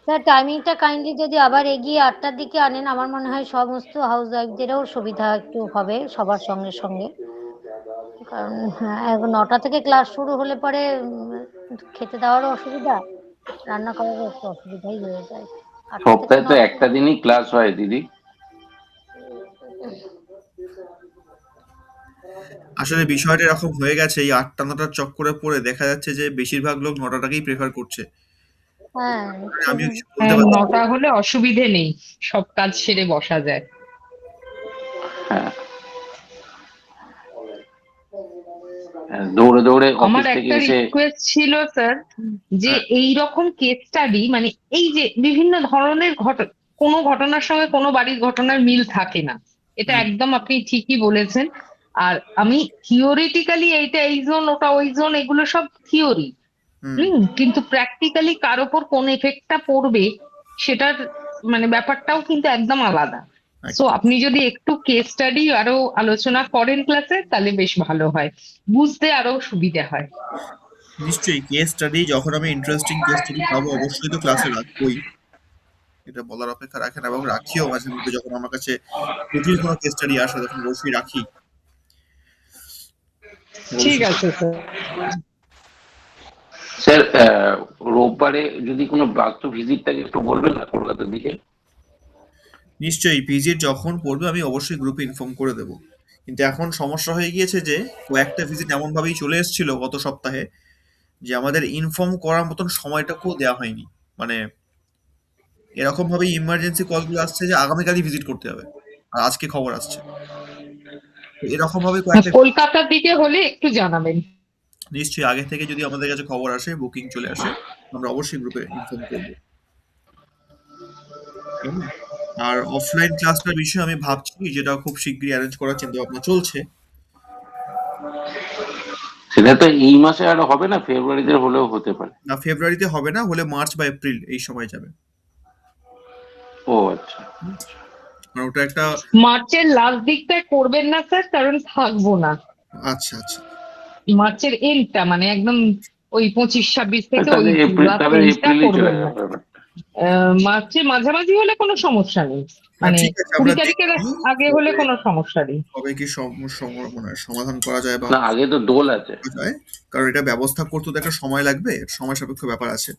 স্যার টাইমিংটা কাইন্ডলি যদি আবার এগিয়ে 8টার দিকে আনেন, আমার মনে হয় সমস্ত হাউস ওয়াইফদেরও সুবিধা একটু হবে সবার সঙ্গে সঙ্গে। কারণ হ্যাঁ, 9টা থেকে ক্লাস শুরু হলে পরে খেতে দেওয়ারও অসুবিধা, রান্না করারও একটু অসুবিধাই হয়ে যায়। 8টা থেকে সপ্তাহে তো 9টা। একটা দিনই ক্লাস হয় দিদি। আসলে বিষয়টা এরকম হয়ে গেছে, এই 8টা 9টার চক্করে পড়ে দেখা যাচ্ছে যে বেশিরভাগ লোক 9টাকেই প্রেফার করছে। হ্যাঁ, আমিও কিছু বলতে হ্যাঁ, পারছি না। 9টা হলে অসুবিধে নেই, সব কাজ সেরে বসা যায়। হ্যাঁ, দৌড়ে দৌড়ে আমার অফিস থেকে একটা এসে। রিকোয়েস্ট ছিল স্যার, যে হ্যাঁ, এই রকম কেস স্টাডি, মানে এই যে বিভিন্ন ধরনের কোনো ঘটনার সঙ্গে কোনো বাড়ির ঘটনার মিল থাকে না, এটা হুম, একদম আপনি ঠিকই বলেছেন। আর আমি থিওরিটিক্যালি এইটা এই জোন ওটা ওই জোন এগুলো সব থিওরি, হুম, কিন্তু প্র্যাকটিক্যালি কার ওপর কোন এফেক্টটা পড়বে সেটার মানে ব্যাপারটাও কিন্তু একদম আলাদা। সো একদম। আপনি যদি একটু কেস স্টাডি আরো আলোচনা করেন ক্লাসে তাহলে বেশ ভালো হয়, বুঝতে আরো সুবিধা হয়। নিশ্চয়ই কেস স্টাডি, যখন আমি ইন্টারেস্টিং কেস স্টাডি পাবো অবশ্যই তো ক্লাসে রাখবোই, এটা বলার অপেক্ষা রাখে না, এবং রাখিও মাঝে মধ্যে যখন আমার কাছে জটিল কোনো কেস স্টাডি আসে তখন অবশ্যই রাখি, ঠিক অবশ্যই। আছে স্যার। স্যার রোববারে যদি কোনো বাস্তু ভিজিট থাকে একটু বলবেন না কলকাতার দিকে। নিশ্চয়ই ভিজিট যখন পড়বে আমি অবশ্যই গ্রুপে ইনফর্ম করে দেবো। কিন্তু এখন সমস্যা হয়ে গিয়েছে যে কয়েকটা ভিজিট এমন ভাবেই চলে এসেছিল গত সপ্তাহে, যে আমাদের ইনফর্ম করার মতন সময়টাকেও দেওয়া হয়নি। মানে এরকম ভাবে ইমার্জেন্সি কলগুলো আসছে যে আগামীকালই ভিজিট করতে হবে, আর আজকে খবর আসছে। তো এরকম ভাবে কয়েকটা, কলকাতার দিকে হলে একটু জানাবেন। নিশ্চয়ই আগে থেকে যদি আমাদের কাছে খবর আসে, বুকিং চলে আসে, আমরা অবশ্যই গ্রুপে ইনফর্ম করবো, কেমন? আর অফলাইন ক্লাসটার বিষয়ে আমি ভাবছি, যেটা খুব শিগগিরই অ্যারেঞ্জ করার চিন্তা ভাবনা চলছে। সেটা তো এই মাসে আর হবে না, ফেব্রুয়ারিতে হলেও হতে পারে। না, ফেব্রুয়ারিতে হবে না, হলে মার্চ বা এপ্রিল এই সময় যাবে। ও আচ্ছা। হুম, কারণ ওটা একটা, মার্চের লাস্ট দিকটায় করবেন না স্যার, কারণ থাকবো না। আচ্ছা আচ্ছা, মার্চের এন্ডটা মানে একদম ওই 25-26 থেকে ওই তাহলে এপ্রিল, লাস্ট তাহলে এন্ডটা এপ্রিলেই চলে করবেন না। যাবে ব্যাপারটা। মার্চের মাঝামাঝি হলে কোনো সমস্যা নেই, মানে ঠিক আছে, 20 আমরা তারিখের দেখছি আগে হলে কবে, কোনো সমস্যা নেই। কবে কি মানে সমাধান করা যায় বা না আগে তো দোল আছে। করা যায়, কারণ এটা ব্যবস্থা করতে তো একটা সময় লাগবে, সময় সাপেক্ষ ব্যাপার আছে।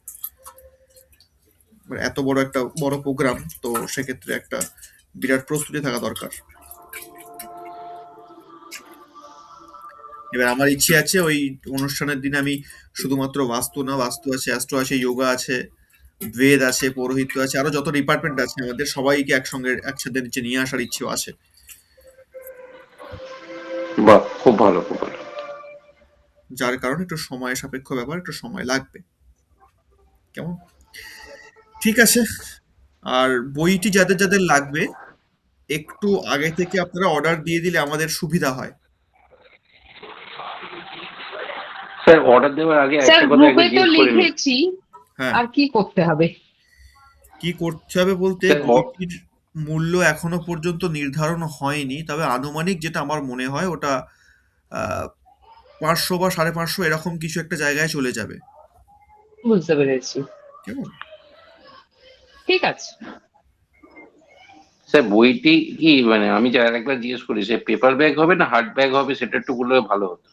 মানে এত বড় একটা বড় প্রোগ্রাম, তো সেক্ষেত্রে একটা বিরাট প্রস্তুতি থাকা দরকার। এবার আমার ইচ্ছে আছে ওই অনুষ্ঠানের দিনে আমি শুধুমাত্র বাস্তু না, বাস্তু আছে, অ্যাস্ট্রো আছে, যোগা আছে, বেদ আছে, পৌরোহিত্য আছে, আরো যত ডিপার্টমেন্ট আছে আমাদের সবাইকে একসঙ্গে একসাথে নিচে নিয়ে আসার ইচ্ছেও আছে। বাহ, খুব ভালো খুব ভালো। যার কারণে একটু সময় সাপেক্ষ ব্যাপার, একটু সময় লাগবে, কেমন? ঠিক আছে। আর বইটি যাদের যাদের লাগবে একটু আগে থেকে আপনারা অর্ডার দিয়ে দিলে আমাদের সুবিধা হয়। স্যার অর্ডার দেওয়ার আগে স্যার একটা কথা গ্রুপে একবার তো জিজ্ঞেস করে নিই। লিখেছি, হ্যাঁ, আর কি করতে হবে? কি করতে হবে বলতে স্যার বইটির মূল্য এখনো পর্যন্ত নির্ধারণ হয়নি, তবে আনুমানিক যেটা আমার মনে হয় ওটা 500 বা 550 এরকম কিছু একটা জায়গায় চলে যাবে। বুঝতে পেরেছি, কেমন? ঠিক আছে। স্যার বইটি কি মানে আমি যে আরেকবার জিজ্ঞেস করি, সে পেপার ব্যাগ হবে না হার্ড ব্যাগ হবে, সেটা একটু বললে ভালো হতো।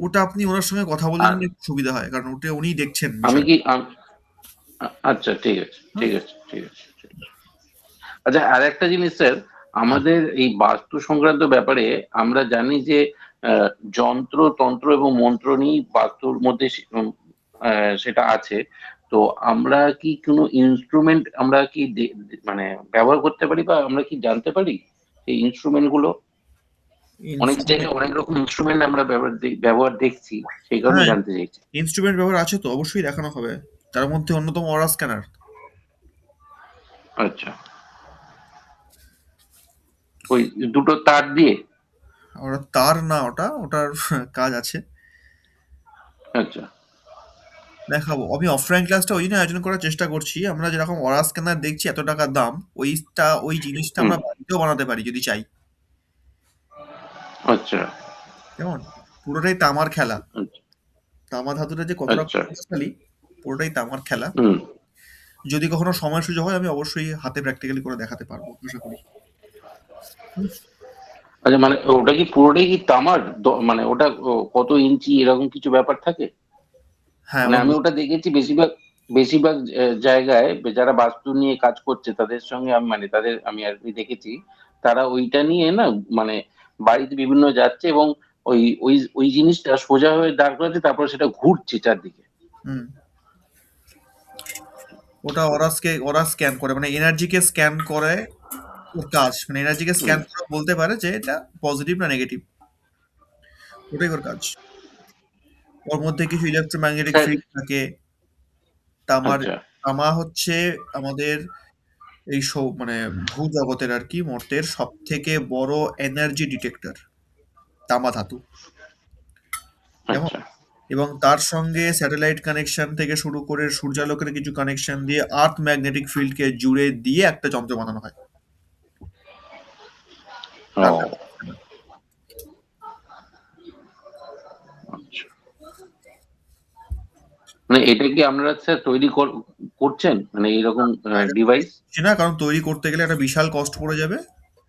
ওটা আপনি ওনার সঙ্গে কথা বলে আর নিলে একটু সুবিধা হয়, কারণ ওটা উনিই দেখছেন আমি বিষয়। কি আচ্ছা ঠিক আছে ঠিক আছে ঠিক আছে ঠিক আছে। আচ্ছা আর একটা জিনিস স্যার, হ্যাঁ, আমাদের এই বাস্তু সংক্রান্ত ব্যাপারে আমরা জানি যে আহ, যন্ত্র তন্ত্র এবং মন্ত্র নিয়ে বাস্তুর মধ্যে সেটা আছে। তো আমরা কি কোনো ইনস্ট্রুমেন্ট আমরা কি মানে ব্যবহার করতে পারি, বা আমরা কি জানতে পারি এই ইনস্ট্রুমেন্ট গুলো? অনেক ইনস্ট্রুমেন্ট, জায়গায় অনেক রকম ইনস্ট্রুমেন্ট আমরা ব্যবহার দেখছি, সেই কারণে হ্যাঁ, জানতে চাইছি। ইনস্ট্রুমেন্ট ব্যবহার আছে তো, অবশ্যই দেখানো হবে। তার মধ্যে অন্যতম অরা স্ক্যানার। আচ্ছা, ওই দুটো তার দিয়ে? ওটা তার না, ওটার কাজ আছে, আচ্ছা দেখাবো। আমি অফলাইন ক্লাসটা ওই জন্য আয়োজন করার চেষ্টা করছি। আমরা যেরকম অরা স্ক্যানার দেখছি এত টাকা দাম, ওই জিনিসটা হুম আমরা বাড়িতেও বানাতে পারি যদি চাই। আচ্ছা কেমন? পুরোটাই তামার খেলা। আচ্ছা তামা ধাতুটা যে কতটা আচ্ছা প্রভাবশালী, পুরোটাই তামার খেলা। হুম। যদি কখনো সময় সুযোগ হয় আমি অবশ্যই হাতে প্র্যাকটিক্যালি করে দেখাতে পারবো, আশা করি। হুম। আচ্ছা মানে ওটা কি পুরোটাই কি তামার, মানে ওটা কত ইঞ্চি এরকম কিছু ব্যাপার থাকে? হ্যাঁ, মানে আমি ওটা দেখেছি বেশিরভাগ বেশিরভাগ জায়গায় যারা বাস্তু নিয়ে কাজ করছে তাদের সঙ্গে আমি মানে তাদের আমি আর কি দেখেছি, তারা ওইটা নিয়ে না মানে বাড়িতে বিভিন্ন যাচ্ছে এবং ওই ওই ওই জিনিসটা সোজা হয়ে দাঁড় করাচ্ছে, তারপরে সেটা ঘুরছে চারদিকে। হুম। ওটা ওরা স্ক্যান করে, মানে এনার্জিকে স্ক্যান করে। ওর কাজ মানে এনার্জিকে হুম স্ক্যান করে বলতে পারে যে এটা পজিটিভ না নেগেটিভ, ওটাই ওর কাজ। ওর মধ্যে কিছু ইলেকট্রোম্যাগনেটিক স্যার ফিল্ড থাকে। তামার আচ্ছা তামা হচ্ছে আমাদের এই মানে ভূজগতের আর কি মর্তের সব থেকে বড় এনার্জি ডিটেক্টর, তামা ধাতু। কেমন? আচ্ছা এবং তার সঙ্গে স্যাটেলাইট কানেকশন থেকে শুরু করে সূর্যালোকের কিছু কানেকশন দিয়ে আর্থ ম্যাগনেটিক ফিল্ডকে জুড়ে দিয়ে একটা যন্ত্র বানানো হয়। তার নাম ও scanner। আচ্ছা, মানে এটা কি আপনারা স্যার তৈরি করছেন মানে এইরকম বাইরে তৈরি ডিভাইস? করছি না, কারণ তৈরি করতে গেলে একটা বিশাল কষ্ট পড়ে যাবে।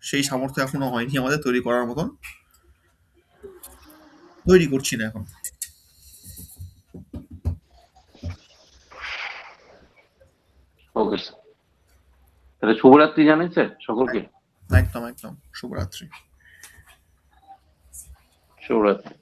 সেই সামর্থ্য এখনো হয়নি আমাদের তৈরি করার মতন। তৈরি করছি না এখন। ওকে স্যার, তাহলে শুভরাত্রি জানেন স্যার সকলকে। একদম একদম, শুভরাত্রি। শুভরাত্রি।